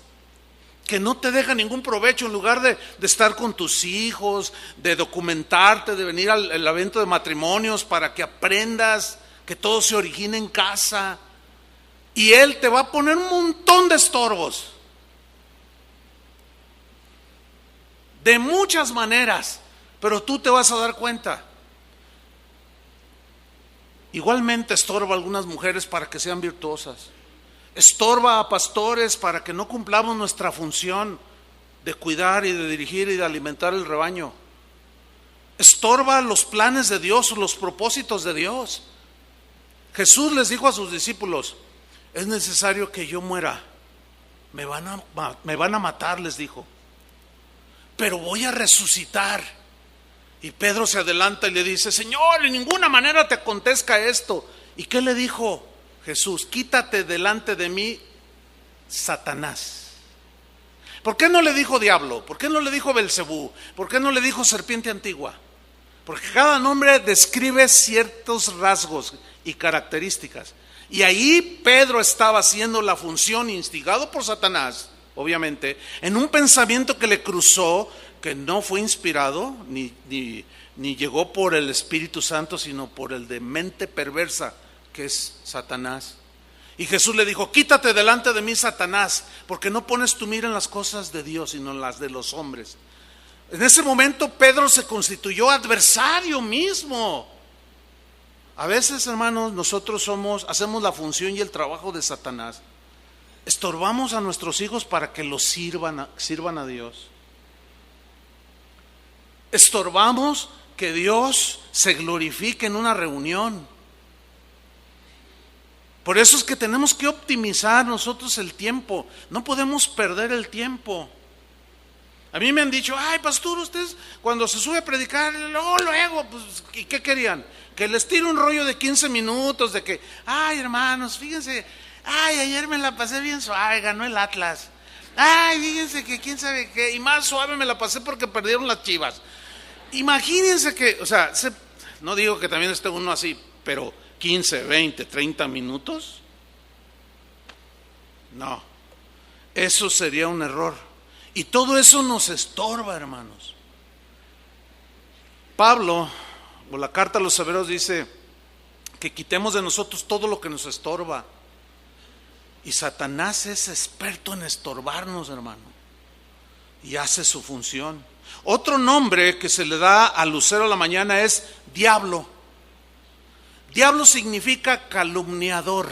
que no te dejan ningún provecho, en lugar de estar con tus hijos, de documentarte, de venir al evento de matrimonios para que aprendas que todo se origina en casa. Y él te va a poner un montón de estorbos. De muchas maneras, pero tú te vas a dar cuenta. Igualmente estorba a algunas mujeres para que sean virtuosas. Estorba a pastores para que no cumplamos nuestra función de cuidar y de dirigir y de alimentar el rebaño. Estorba los planes de Dios o los propósitos de Dios. Jesús les dijo a sus discípulos, es necesario que yo muera. Me van a matar, les dijo. Pero voy a resucitar. Y Pedro se adelanta y le dice, Señor, en ninguna manera te acontezca esto. ¿Y qué le dijo Jesús? Quítate delante de mí, Satanás. ¿Por qué no le dijo diablo? ¿Por qué no le dijo Belcebú? ¿Por qué no le dijo serpiente antigua? Porque cada nombre describe ciertos rasgos y características. Y ahí Pedro estaba haciendo la función, instigado por Satanás, obviamente, en un pensamiento que le cruzó, que no fue inspirado, ni llegó por el Espíritu Santo, sino por el de mente perversa, que es Satanás. Y Jesús le dijo, quítate delante de mí, Satanás, porque no pones tu mira en las cosas de Dios, sino en las de los hombres. En ese momento Pedro se constituyó adversario mismo. A veces, hermanos, nosotros hacemos la función y el trabajo de Satanás. Estorbamos a nuestros hijos para que los sirvan a Dios. Estorbamos que Dios se glorifique en una reunión. Por eso es que tenemos que optimizar nosotros el tiempo. No podemos perder el tiempo. A mí me han dicho, ay, pastor, ustedes cuando se sube a predicar, luego, pues, ¿y qué querían? Que les tire un rollo de 15 minutos, de que, ay, hermanos, fíjense, ay, ayer me la pasé bien suave, ganó el Atlas. Ay, fíjense que quién sabe qué, y más suave me la pasé porque perdieron las Chivas. Imagínense que, o sea, no digo que también esté uno así, pero 15, 20, 30 minutos, no, eso sería un error. Y todo eso nos estorba, hermanos. Pablo, o la carta a los Hebreos dice que quitemos de nosotros todo lo que nos estorba. Y Satanás es experto en estorbarnos, hermano. Y hace su función. Otro nombre que se le da al lucero a la mañana es diablo. Diablo significa calumniador.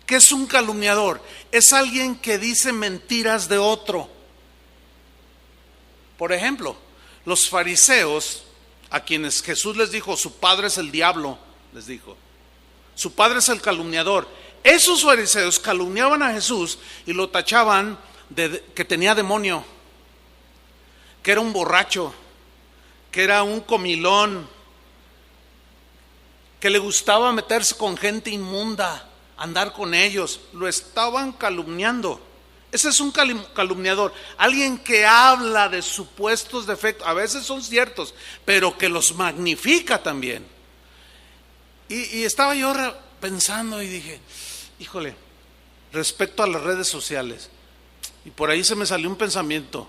¿Qué es un calumniador? Es alguien que dice mentiras de otro. Por ejemplo, los fariseos, a quienes Jesús les dijo, su padre es el diablo, les dijo. Su padre es el calumniador. Esos fariseos calumniaban a Jesús y lo tachaban de que tenía demonio, que era un borracho, que era un comilón, que le gustaba meterse con gente inmunda, andar con ellos. Lo estaban calumniando. Ese es un calumniador, alguien que habla de supuestos defectos, a veces son ciertos, pero que los magnifica también. Y estaba yo pensando y dije, híjole, respecto a las redes sociales, y por ahí se me salió un pensamiento,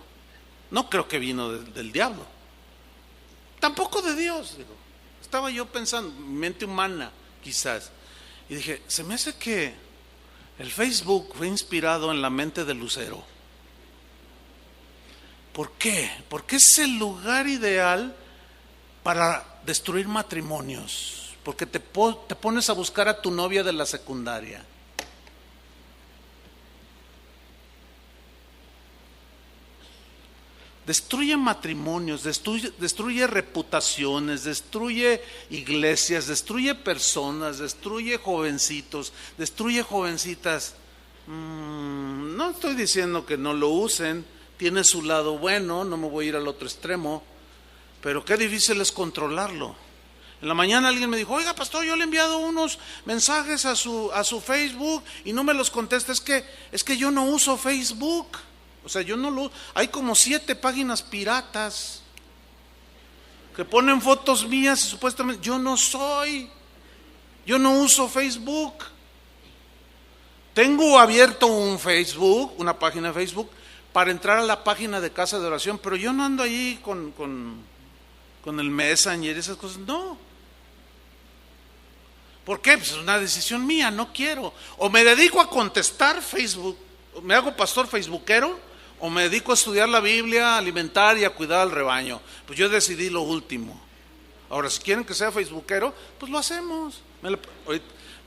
no creo que vino del diablo, tampoco de Dios, digo. Estaba yo pensando, mente humana quizás, y dije, se me hace que el Facebook fue inspirado en la mente de Lucero. ¿Por qué? Porque es el lugar ideal para destruir matrimonios, porque te pones a buscar a tu novia de la secundaria. Destruye matrimonios, destruye reputaciones, destruye iglesias, destruye personas, destruye jovencitos, destruye jovencitas. No estoy diciendo que no lo usen, tiene su lado bueno, no me voy a ir al otro extremo, pero qué difícil es controlarlo. En la mañana alguien me dijo, oiga pastor, yo le he enviado unos mensajes a su Facebook y no me los contesta, es que yo no uso Facebook. O sea, yo no lo... Hay como 7 páginas piratas que ponen fotos mías y supuestamente... Yo no uso Facebook. Tengo abierto un Facebook, una página de Facebook, para entrar a la página de Casa de Oración, pero yo no ando ahí con el Messenger y esas cosas, no. ¿Por qué? Pues es una decisión mía, no quiero. O me dedico a contestar Facebook, me hago pastor facebookero, o me dedico a estudiar la Biblia, a alimentar y a cuidar al rebaño. Pues yo decidí lo último. Ahora, si quieren que sea facebookero, pues lo hacemos.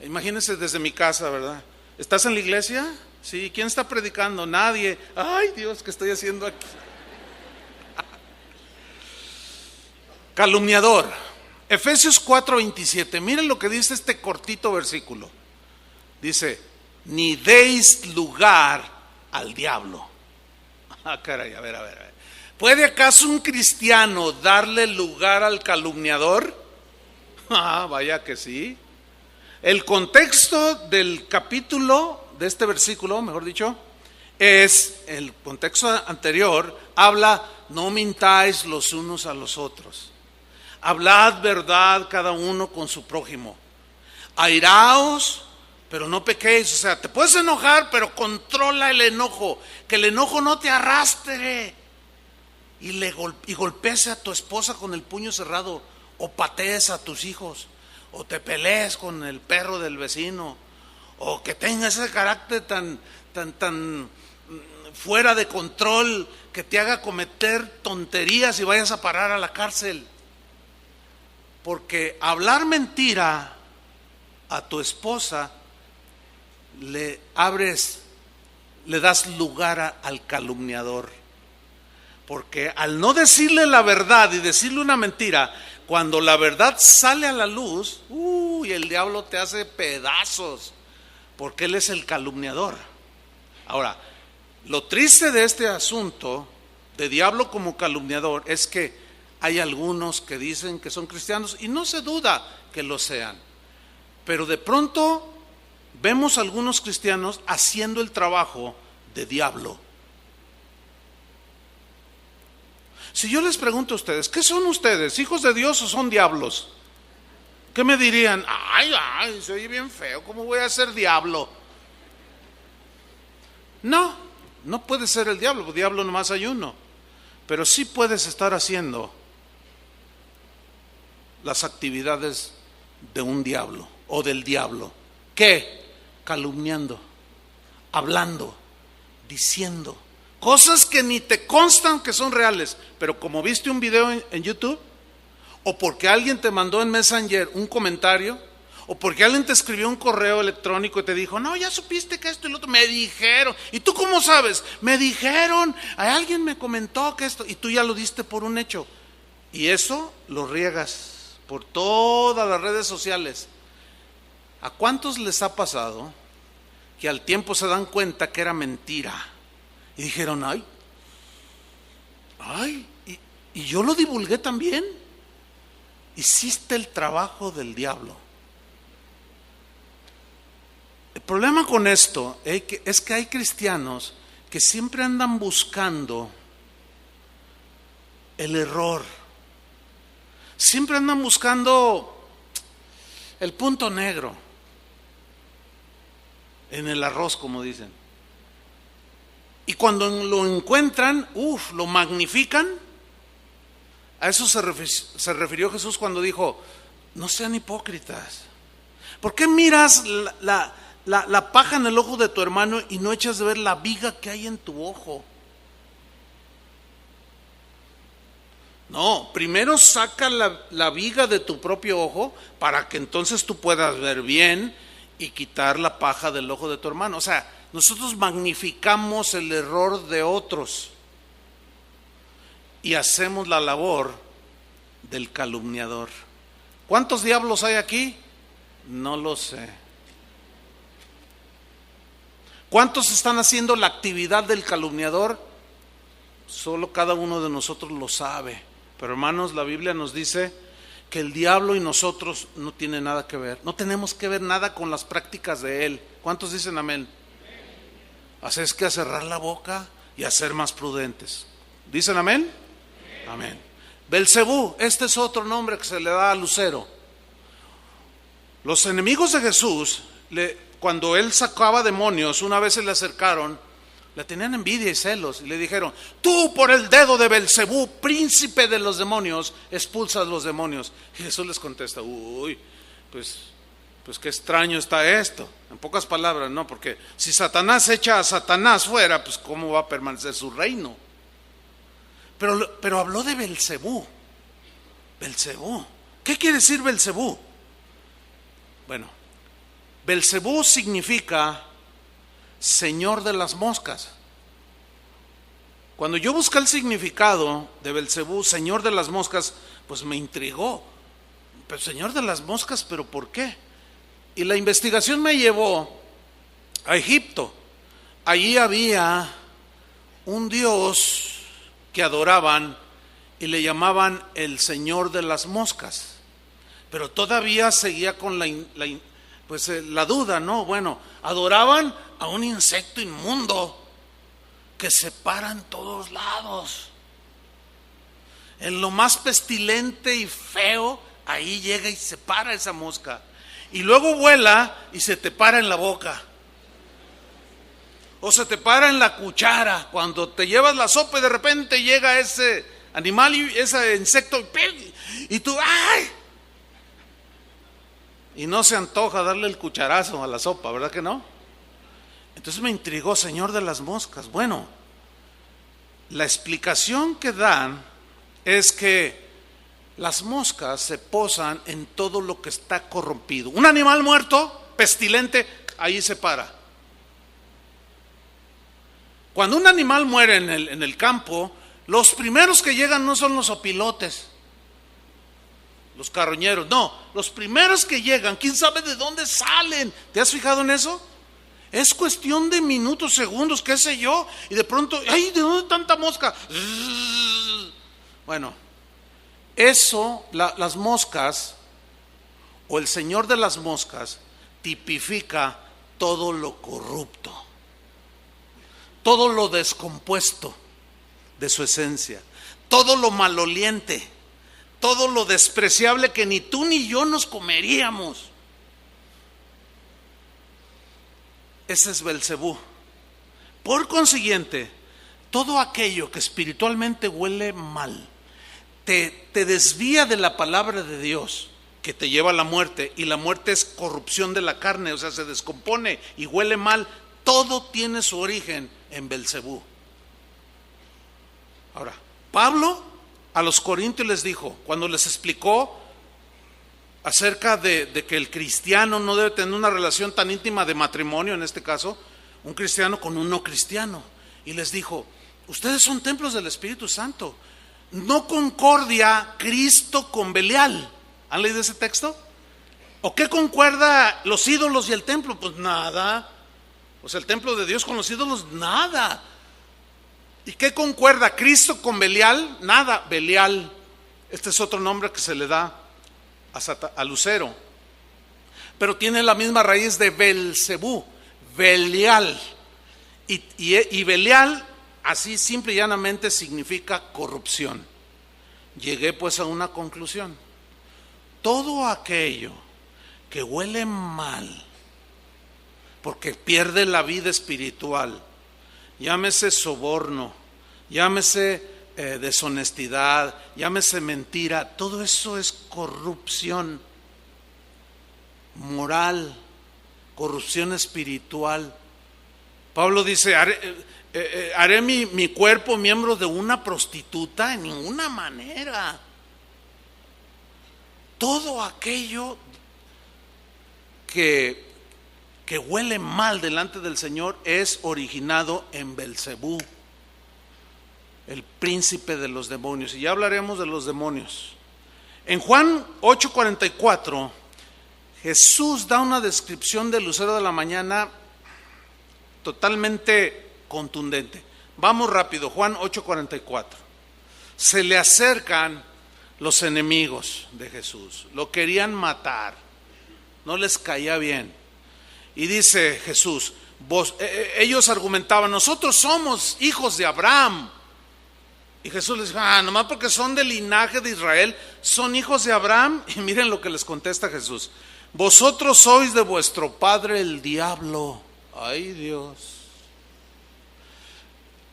Imagínense desde mi casa, ¿verdad? ¿Estás en la iglesia? Sí. ¿Quién está predicando? Nadie. Ay, Dios, ¿qué estoy haciendo aquí? Calumniador. Efesios 4:27. Miren lo que dice este cortito versículo. Dice, ni deis lugar al diablo. Ah, caray, a ver. ¿Puede acaso un cristiano darle lugar al calumniador? Ah, vaya que sí. El contexto del capítulo, de este versículo, mejor dicho, es, el contexto anterior, habla, no mintáis los unos a los otros. Hablad verdad cada uno con su prójimo. Airaos, pero no pequéis. O sea, te puedes enojar, pero controla el enojo. Que el enojo no te arrastre y golpees a tu esposa con el puño cerrado, o patees a tus hijos, o te pelees con el perro del vecino, o que tengas ese carácter tan fuera de control que te haga cometer tonterías y vayas a parar a la cárcel. Porque hablar mentira a tu esposa, le das lugar al calumniador. Porque al no decirle la verdad y decirle una mentira, cuando la verdad sale a la luz, el diablo te hace pedazos, porque él es el calumniador. Ahora, lo triste de este asunto, de diablo como calumniador, es que hay algunos que dicen que son cristianos y no se duda que lo sean, pero de pronto vemos a algunos cristianos haciendo el trabajo de diablo. Si yo les pregunto a ustedes, ¿qué son ustedes? ¿Hijos de Dios o son diablos? ¿Qué me dirían? Ay, se oye bien feo, ¿cómo voy a ser diablo? No puede ser el diablo nomás hay uno. Pero sí puedes estar haciendo las actividades de un diablo o del diablo. ¿Qué? Calumniando, hablando, diciendo cosas que ni te constan que son reales, pero como viste un video en YouTube, o porque alguien te mandó en Messenger un comentario, O porque alguien te escribió un correo electrónico y te dijo, no, ya supiste que esto y lo otro, me dijeron. ¿Y tú cómo sabes? Me dijeron, alguien me comentó que esto, y tú ya lo diste por un hecho. Y eso lo riegas por todas las redes sociales. ¿A cuántos les ha pasado que al tiempo se dan cuenta que era mentira? Y dijeron, y yo lo divulgué también. Hiciste el trabajo del diablo. El problema con esto es que hay cristianos que siempre andan buscando el error. Siempre andan buscando el punto negro en el arroz, como dicen. Y cuando lo encuentran, lo magnifican. A eso se refirió Jesús cuando dijo, no sean hipócritas. ¿Por qué miras la paja en el ojo de tu hermano y no echas de ver la viga que hay en tu ojo? No, primero saca la viga de tu propio ojo para que entonces tú puedas ver bien y quitar la paja del ojo de tu hermano. O sea, nosotros magnificamos el error de otros y hacemos la labor del calumniador. ¿Cuántos diablos hay aquí? No lo sé. ¿Cuántos están haciendo la actividad del calumniador? Solo cada uno de nosotros lo sabe. Pero hermanos, la Biblia nos dice que el diablo y nosotros no tienen nada que ver. No tenemos que ver nada con las prácticas de él. ¿Cuántos dicen amén? Así es que a cerrar la boca y a ser más prudentes. ¿Dicen amén? Amén. Belcebú, este es otro nombre que se le da a Lucero. Los enemigos de Jesús, cuando él sacaba demonios, una vez se le acercaron, le tenían envidia y celos y le dijeron, tú por el dedo de Belcebú, príncipe de los demonios, expulsas los demonios. Y Jesús les contesta, pues qué extraño está esto. En pocas palabras, no, porque si Satanás echa a Satanás fuera, pues cómo va a permanecer su reino. Pero habló de Belcebú. Belcebú. ¿Qué quiere decir Belcebú? Bueno, Belcebú significa señor de las moscas. Cuando yo busqué el significado de Belcebú, señor de las moscas, pues me intrigó. Pero señor de las moscas, ¿pero por qué? Y la investigación me llevó a Egipto. Allí había un dios que adoraban y le llamaban el señor de las moscas. Pero todavía seguía con la duda, ¿no? Bueno, adoraban a un insecto inmundo que se para en todos lados. En lo más pestilente y feo, ahí llega y se para esa mosca. Y luego vuela y se te para en la boca. O se te para en la cuchara cuando te llevas la sopa y de repente llega ese animal y ese insecto y tú ¡ay! Y no se antoja darle el cucharazo a la sopa, ¿verdad que no? Entonces me intrigó, señor de las moscas. Bueno, la explicación que dan es que las moscas se posan en todo lo que está corrompido. Un animal muerto, pestilente, ahí se para. Cuando un animal muere en el campo, los primeros que llegan no son los opilotes, los carroñeros, no, los primeros que llegan, quién sabe de dónde salen. ¿Te has fijado en eso? Es cuestión de minutos, segundos, qué sé yo, y de pronto, ¡ay! ¿De dónde tanta mosca? Bueno, eso, las moscas, o el señor de las moscas, tipifica todo lo corrupto, todo lo descompuesto de su esencia, todo lo maloliente, todo lo despreciable que ni tú ni yo nos comeríamos. Ese es Belcebú. Por consiguiente, todo aquello que espiritualmente huele mal, te desvía de la palabra de Dios, que te lleva a la muerte, y la muerte es corrupción de la carne, o sea, se descompone y huele mal. Todo tiene su origen en Belcebú. Ahora, Pablo a los corintios les dijo, cuando les explicó acerca de que el cristiano no debe tener una relación tan íntima de matrimonio, en este caso, un cristiano con un no cristiano. Y les dijo, ustedes son templos del Espíritu Santo. No concordia Cristo con Belial. ¿Han leído ese texto? ¿O qué concuerda los ídolos y el templo? Pues nada. O sea, el templo de Dios con los ídolos, nada. ¿Y qué concuerda Cristo con Belial? Nada. Belial, este es otro nombre que se le da a Lucero, pero tiene la misma raíz de Belcebú, Belial. Y Belial, así simple y llanamente, significa corrupción. Llegué pues a una conclusión: todo aquello que huele mal, porque pierde la vida espiritual, llámese soborno, llámese deshonestidad, llámese mentira, todo eso es corrupción moral, corrupción espiritual. Pablo dice, ¿haré mi cuerpo miembro de una prostituta? En ninguna manera. Todo aquello que huele mal delante del Señor es originado en Belcebú, el príncipe de los demonios. Y ya hablaremos de los demonios. En Juan 8:44, Jesús da una descripción del lucero de la mañana totalmente contundente. Vamos rápido, Juan 8:44. Se le acercan los enemigos de Jesús, lo querían matar, no les caía bien. Y dice Jesús, ellos argumentaban, nosotros somos hijos de Abraham. Y Jesús les dijo, nomás porque son del linaje de Israel, son hijos de Abraham. Y miren lo que les contesta Jesús: vosotros sois de vuestro padre el diablo. Ay, Dios.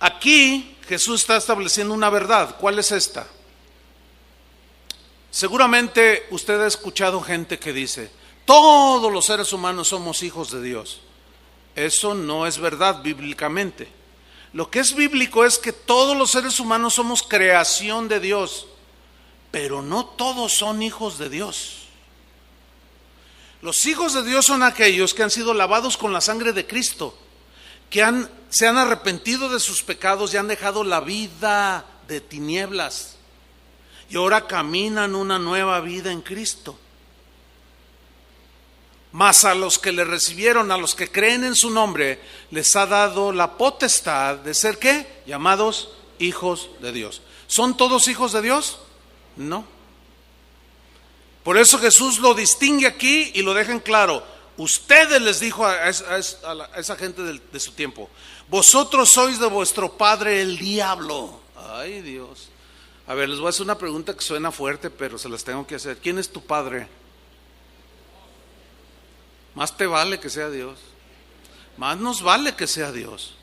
Aquí Jesús está estableciendo una verdad. ¿Cuál es esta? Seguramente usted ha escuchado gente que dice, todos los seres humanos somos hijos de Dios. Eso no es verdad bíblicamente. Lo que es bíblico es que todos los seres humanos somos creación de Dios, pero no todos son hijos de Dios. Los hijos de Dios son aquellos que han sido lavados con la sangre de Cristo, que se han arrepentido de sus pecados y han dejado la vida de tinieblas y ahora caminan una nueva vida en Cristo. Mas a los que le recibieron, a los que creen en su nombre, les ha dado la potestad de ser ¿qué? Llamados hijos de Dios. ¿Son todos hijos de Dios? No. Por eso Jesús lo distingue aquí y lo deja en claro. Ustedes, les dijo a esa gente de su tiempo, vosotros sois de vuestro padre el diablo. Ay, Dios. A ver, les voy a hacer una pregunta que suena fuerte, pero se las tengo que hacer. ¿Quién es tu padre? Más te vale que sea Dios. Más nos vale que sea Dios.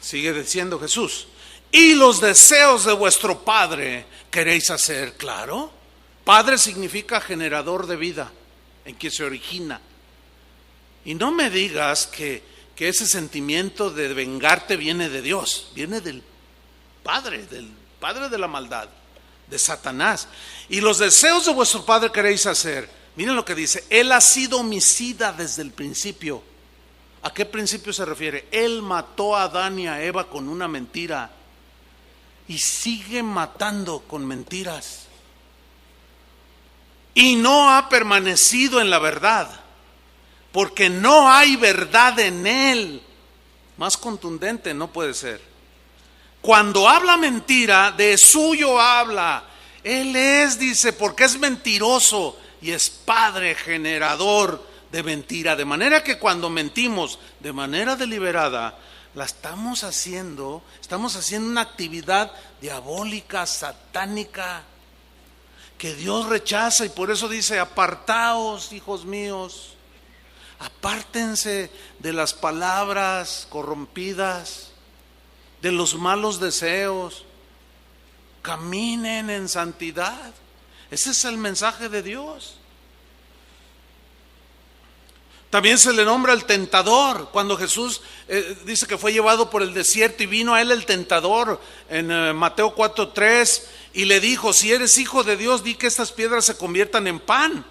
Sigue diciendo Jesús, y los deseos de vuestro padre queréis hacer. Claro, padre significa generador de vida, en que se origina. Y no me digas que ese sentimiento de vengarte viene de Dios, viene del padre de la maldad, de Satanás. Y los deseos de vuestro padre queréis hacer. Miren lo que dice, él ha sido homicida desde el principio. ¿A qué principio se refiere? Él mató a Adán y a Eva con una mentira y sigue matando con mentiras. Y no ha permanecido en la verdad, porque no hay verdad en él. Más contundente no puede ser. Cuando habla mentira, de suyo habla. Él es, dice, porque es mentiroso y es padre generador de mentira. De manera que cuando mentimos de manera deliberada, estamos haciendo una actividad diabólica, satánica, que Dios rechaza. Y por eso dice, apartaos, hijos míos, apártense de las palabras corrompidas, de los malos deseos, caminen en santidad. Ese es el mensaje de Dios. También se le nombra el tentador, cuando Jesús dice que fue llevado por el desierto y vino a él el tentador en Mateo 4:3 y le dijo: si eres hijo de Dios, di que estas piedras se conviertan en pan.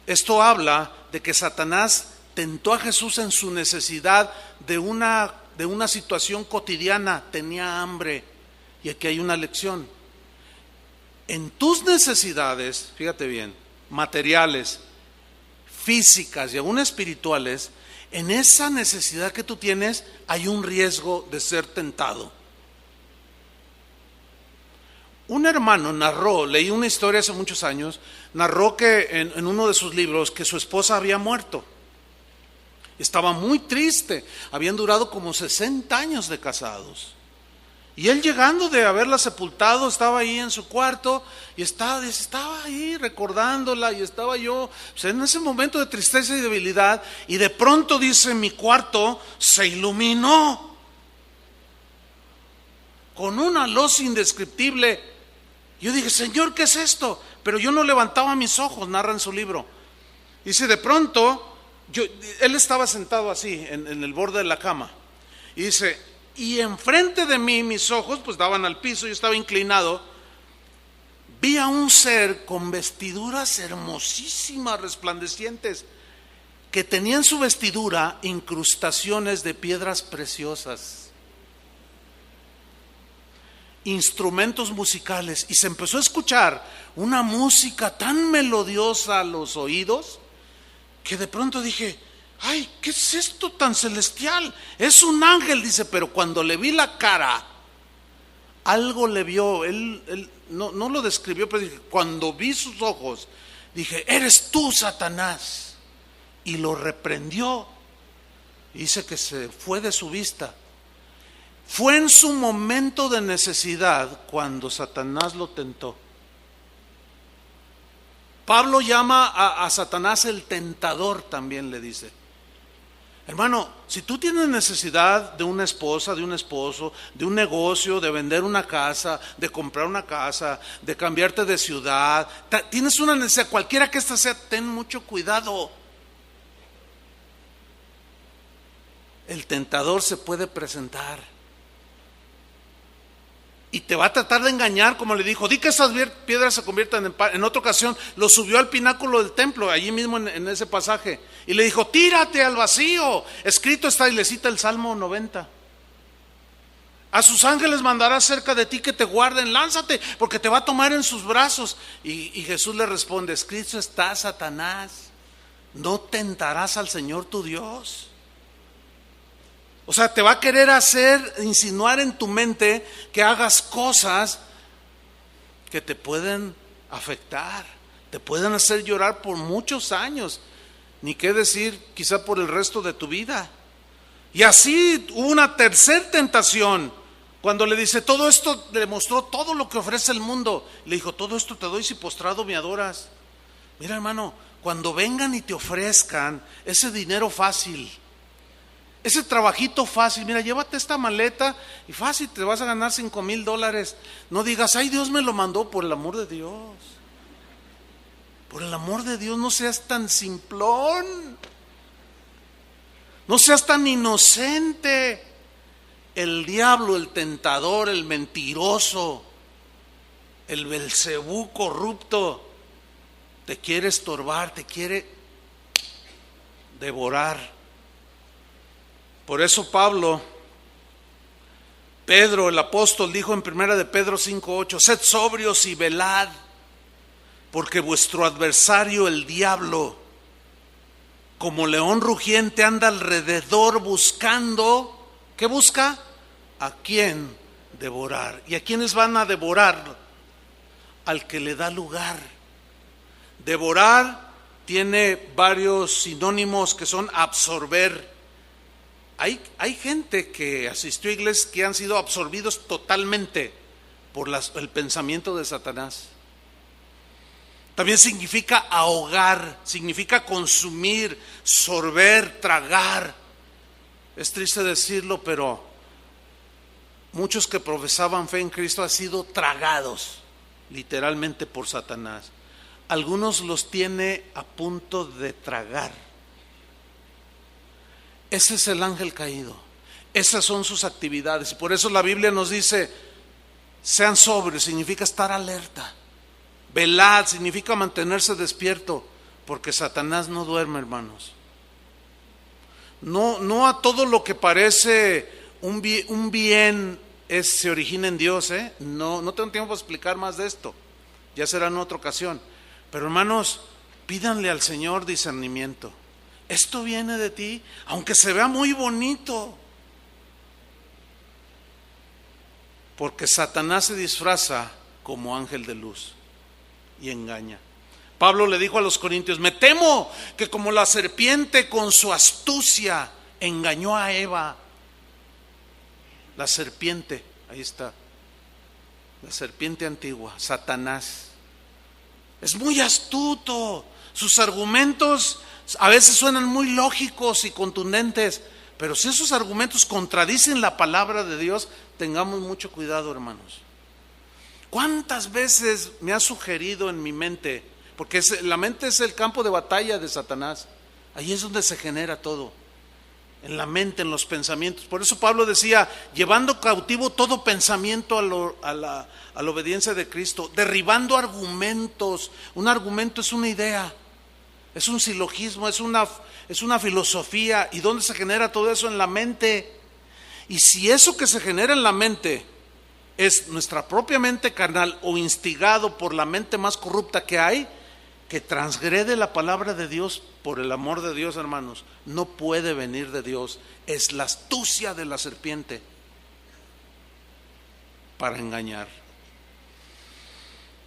Esto habla de que Satanás tentó a Jesús en su necesidad de una situación cotidiana. Tenía hambre. Y aquí hay una lección. En tus necesidades, fíjate bien, materiales, físicas y aún espirituales, en esa necesidad que tú tienes hay un riesgo de ser tentado. Un hermano narró, leí una historia hace muchos años, narró que en uno de sus libros que su esposa había muerto. Estaba muy triste, habían durado como 60 años de casados. Y él, llegando de haberla sepultado, estaba ahí en su cuarto y estaba ahí recordándola, y estaba yo en ese momento de tristeza y debilidad, y de pronto dice: mi cuarto se iluminó con una luz indescriptible. Yo dije: Señor, ¿qué es esto? Pero yo no levantaba mis ojos, narra en su libro. Dice: de pronto, él estaba sentado así en el borde de la cama, y dice: y enfrente de mí, mis ojos pues daban al piso, yo estaba inclinado, vi a un ser con vestiduras hermosísimas, resplandecientes, que tenía en su vestidura incrustaciones de piedras preciosas, instrumentos musicales, y se empezó a escuchar una música tan melodiosa a los oídos que de pronto dije: ay, ¿qué es esto tan celestial? Es un ángel, dice, pero cuando le vi la cara, algo le vio. Él no lo describió, pero dije, cuando vi sus ojos, dije: eres tú, Satanás. Y lo reprendió. Dice que se fue de su vista. Fue en su momento de necesidad cuando Satanás lo tentó. Pablo llama a Satanás el tentador, también le dice. Hermano, si tú tienes necesidad de una esposa, de un esposo, de un negocio, de vender una casa, de comprar una casa, de cambiarte de ciudad, tienes una necesidad, cualquiera que esta sea, ten mucho cuidado. El tentador se puede presentar y te va a tratar de engañar, como le dijo: di que esas piedras se conviertan en pan. En otra ocasión lo subió al pináculo del templo, allí mismo en ese pasaje, y le dijo: tírate al vacío, escrito está, y le cita el Salmo 90. A sus ángeles mandará cerca de ti que te guarden, lánzate, porque te va a tomar en sus brazos. Y Jesús le responde: escrito está, Satanás, no tentarás al Señor tu Dios. O sea, te va a querer insinuar en tu mente que hagas cosas que te pueden afectar, te pueden hacer llorar por muchos años, ni qué decir, quizá por el resto de tu vida. Y así hubo una tercera tentación, cuando le dice: todo esto, le mostró todo lo que ofrece el mundo. Le dijo: todo esto te doy si postrado me adoras. Mira, hermano, cuando vengan y te ofrezcan ese dinero fácil, ese trabajito fácil, mira, llévate esta maleta y fácil te vas a ganar $5,000. No digas: ay, Dios me lo mandó. Por el amor de Dios, por el amor de Dios, no seas tan simplón, no seas tan inocente. El diablo, el tentador, el mentiroso, el Belcebú corrupto, te quiere estorbar, te quiere devorar. Por eso Pedro el apóstol dijo en 1 de Pedro 5:8: sed sobrios y velad, porque vuestro adversario el diablo, como león rugiente, anda alrededor buscando, ¿qué busca? ¿A quién devorar? ¿Y a quiénes van a devorar? Al que le da lugar. Devorar tiene varios sinónimos que son absorber. Hay gente que asistió a iglesias que han sido absorbidos totalmente por el pensamiento de Satanás. También significa ahogar, significa consumir, sorber, tragar. Es triste decirlo, pero muchos que profesaban fe en Cristo han sido tragados literalmente por Satanás. Algunos los tiene a punto de tragar. Ese es el ángel caído. Esas son sus actividades. Y por eso la Biblia nos dice, sean sobrios, significa estar alerta. Velad significa mantenerse despierto, porque Satanás no duerme, hermanos. No a todo lo que parece un bien se origina en Dios, ¿eh? No tengo tiempo para explicar más de esto, ya será en otra ocasión. Pero hermanos, pídanle al Señor discernimiento. Esto viene de ti, aunque se vea muy bonito, porque Satanás se disfraza como ángel de luz y engaña. Pablo le dijo a los corintios, me temo que como la serpiente con su astucia engañó a Eva. La serpiente, ahí está, la serpiente antigua, Satanás. Es muy astuto, sus argumentos a veces suenan muy lógicos y contundentes, pero si esos argumentos contradicen la palabra de Dios, tengamos mucho cuidado, hermanos. ¿Cuántas veces me ha sugerido en mi mente? Porque la mente es el campo de batalla de Satanás. Ahí es donde se genera todo. En la mente, en los pensamientos. Por eso Pablo decía, llevando cautivo todo pensamiento a la obediencia de Cristo, derribando argumentos. Un argumento es una idea, es un silogismo, es una filosofía. ¿Y dónde se genera todo eso? En la mente. Y si eso que se genera en la mente es nuestra propia mente carnal o instigado por la mente más corrupta que hay, que transgrede la palabra de Dios, por el amor de Dios, hermanos, no puede venir de Dios. Es la astucia de la serpiente para engañar.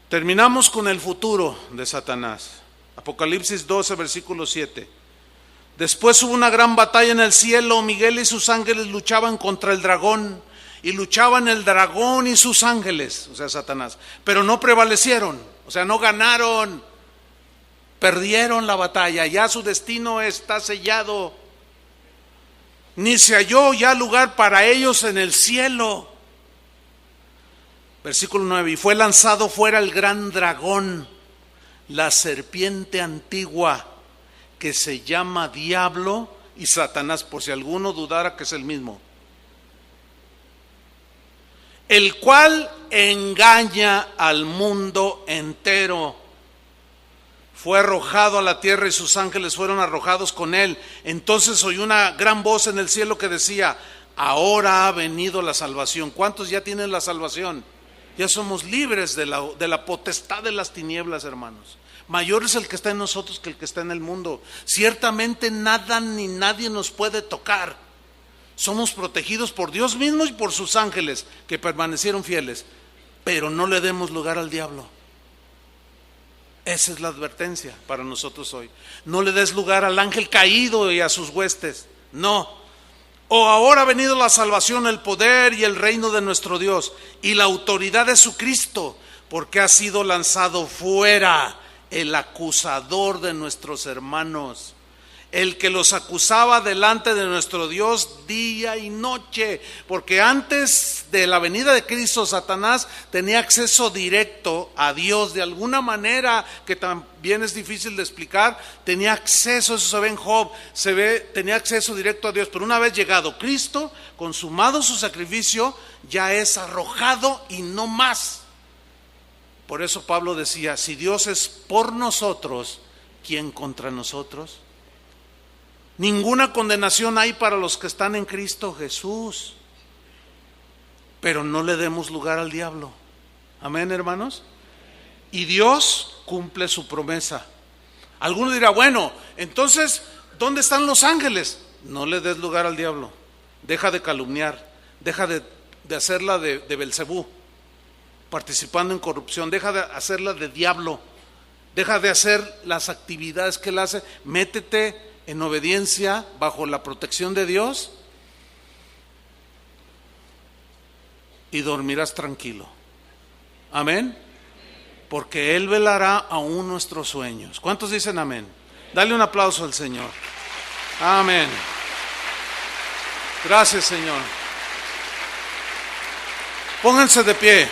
Terminamos con el futuro de Satanás. Apocalipsis 12, versículo 7. Después hubo una gran batalla en el cielo. Miguel y sus ángeles luchaban contra el dragón. Y luchaban el dragón y sus ángeles, o sea, Satanás. Pero no prevalecieron, o sea, no ganaron. Perdieron la batalla, ya su destino está sellado. Ni se halló ya lugar para ellos en el cielo. Versículo 9, y fue lanzado fuera el gran dragón, la serpiente antigua, que se llama Diablo y Satanás, por si alguno dudara que es el mismo. El cual engaña al mundo entero. Fue arrojado a la tierra y sus ángeles fueron arrojados con él. Entonces oyó una gran voz en el cielo que decía, ahora ha venido la salvación. ¿Cuántos ya tienen la salvación? Ya somos libres de la potestad de las tinieblas, hermanos. Mayor es el que está en nosotros que el que está en el mundo. Ciertamente nada ni nadie nos puede tocar. Somos protegidos por Dios mismo y por sus ángeles que permanecieron fieles. Pero no le demos lugar al diablo. Esa es la advertencia para nosotros hoy. No le des lugar al ángel caído y a sus huestes. No. O ahora ha venido la salvación, el poder y el reino de nuestro Dios y la autoridad de su Cristo, porque ha sido lanzado fuera el acusador de nuestros hermanos, el que los acusaba delante de nuestro Dios día y noche. Porque antes de la venida de Cristo, Satanás tenía acceso directo a Dios de alguna manera que también es difícil de explicar. Tenía acceso, eso se ve en Job, tenía acceso directo a Dios. Pero una vez llegado Cristo, consumado su sacrificio, ya es arrojado y no más. Por eso Pablo decía, si Dios es por nosotros, ¿quién contra nosotros? Ninguna condenación hay para los que están en Cristo Jesús. Pero no le demos lugar al diablo. Amén, hermanos. Y Dios cumple su promesa. Alguno dirá, bueno, entonces, ¿dónde están los ángeles? No le des lugar al diablo. Deja de calumniar. Deja de hacerla de Belcebú, participando en corrupción. Deja de hacerla de diablo. Deja de hacer las actividades que él hace. Métete en obediencia bajo la protección de Dios y dormirás tranquilo. Amén. Porque Él velará aún nuestros sueños. ¿Cuántos dicen amén? Dale un aplauso al Señor. Amén. Gracias, Señor. Pónganse de pie,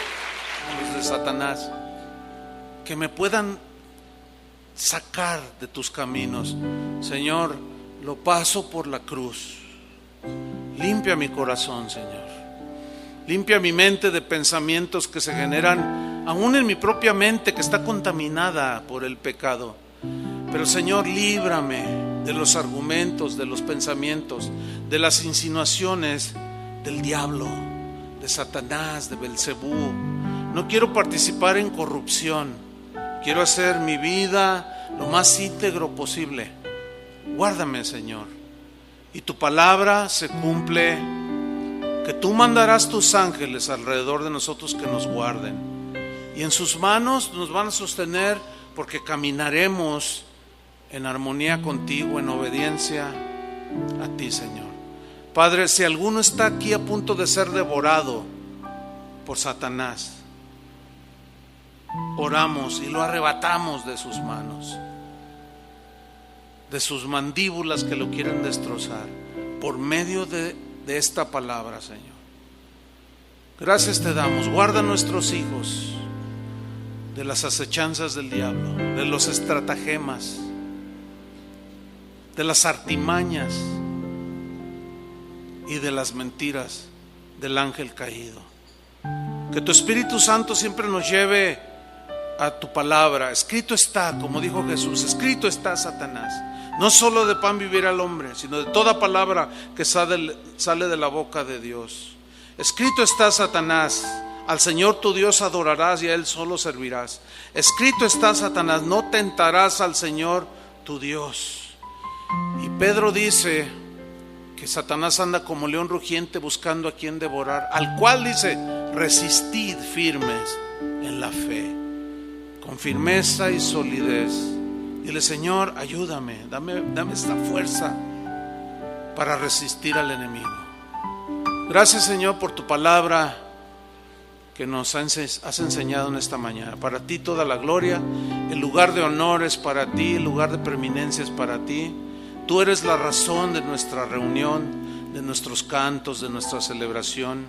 los de Satanás, que me puedan sacar de tus caminos. Señor, lo paso por la cruz. Limpia mi corazón, Señor. Limpia mi mente de pensamientos que se generan aún en mi propia mente, que está contaminada por el pecado. Pero, Señor, líbrame de los argumentos, de los pensamientos, de las insinuaciones del diablo, de Satanás, de Belcebú. No quiero participar en corrupción. Quiero hacer mi vida lo más íntegro posible. Guárdame, Señor. Y tu palabra se cumple, que tú mandarás tus ángeles alrededor de nosotros que nos guarden. Y en sus manos nos van a sostener, porque caminaremos en armonía contigo, en obediencia a ti, Señor. Padre, si alguno está aquí a punto de ser devorado por Satanás, oramos y lo arrebatamos de sus manos, de sus mandíbulas que lo quieren destrozar, por medio de esta palabra, Señor. Gracias te damos. Guarda a nuestros hijos de las acechanzas del diablo, de los estratagemas, de las artimañas y de las mentiras del ángel caído. Que tu Espíritu Santo siempre nos lleve a tu palabra. Escrito está, como dijo Jesús, escrito está, Satanás. No solo de pan vivirá el hombre, sino de toda palabra que sale de la boca de Dios. Escrito está, Satanás, al Señor tu Dios adorarás y a Él solo servirás. Escrito está, Satanás, no tentarás al Señor tu Dios. Y Pedro dice que Satanás anda como león rugiente buscando a quien devorar, al cual dice: resistid firmes en la fe, con firmeza y solidez. Dile: Señor, ayúdame, dame esta fuerza para resistir al enemigo. Gracias, Señor, por tu palabra que nos has enseñado en esta mañana. Para ti toda la gloria, el lugar de honor es para ti, el lugar de preeminencia es para ti. Tú eres la razón de nuestra reunión, de nuestros cantos, de nuestra celebración.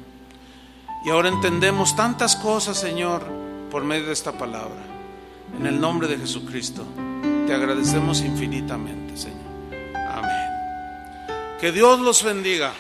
Y ahora entendemos tantas cosas, Señor, por medio de esta palabra. En el nombre de Jesucristo, te agradecemos infinitamente, Señor. Amén. Que Dios los bendiga.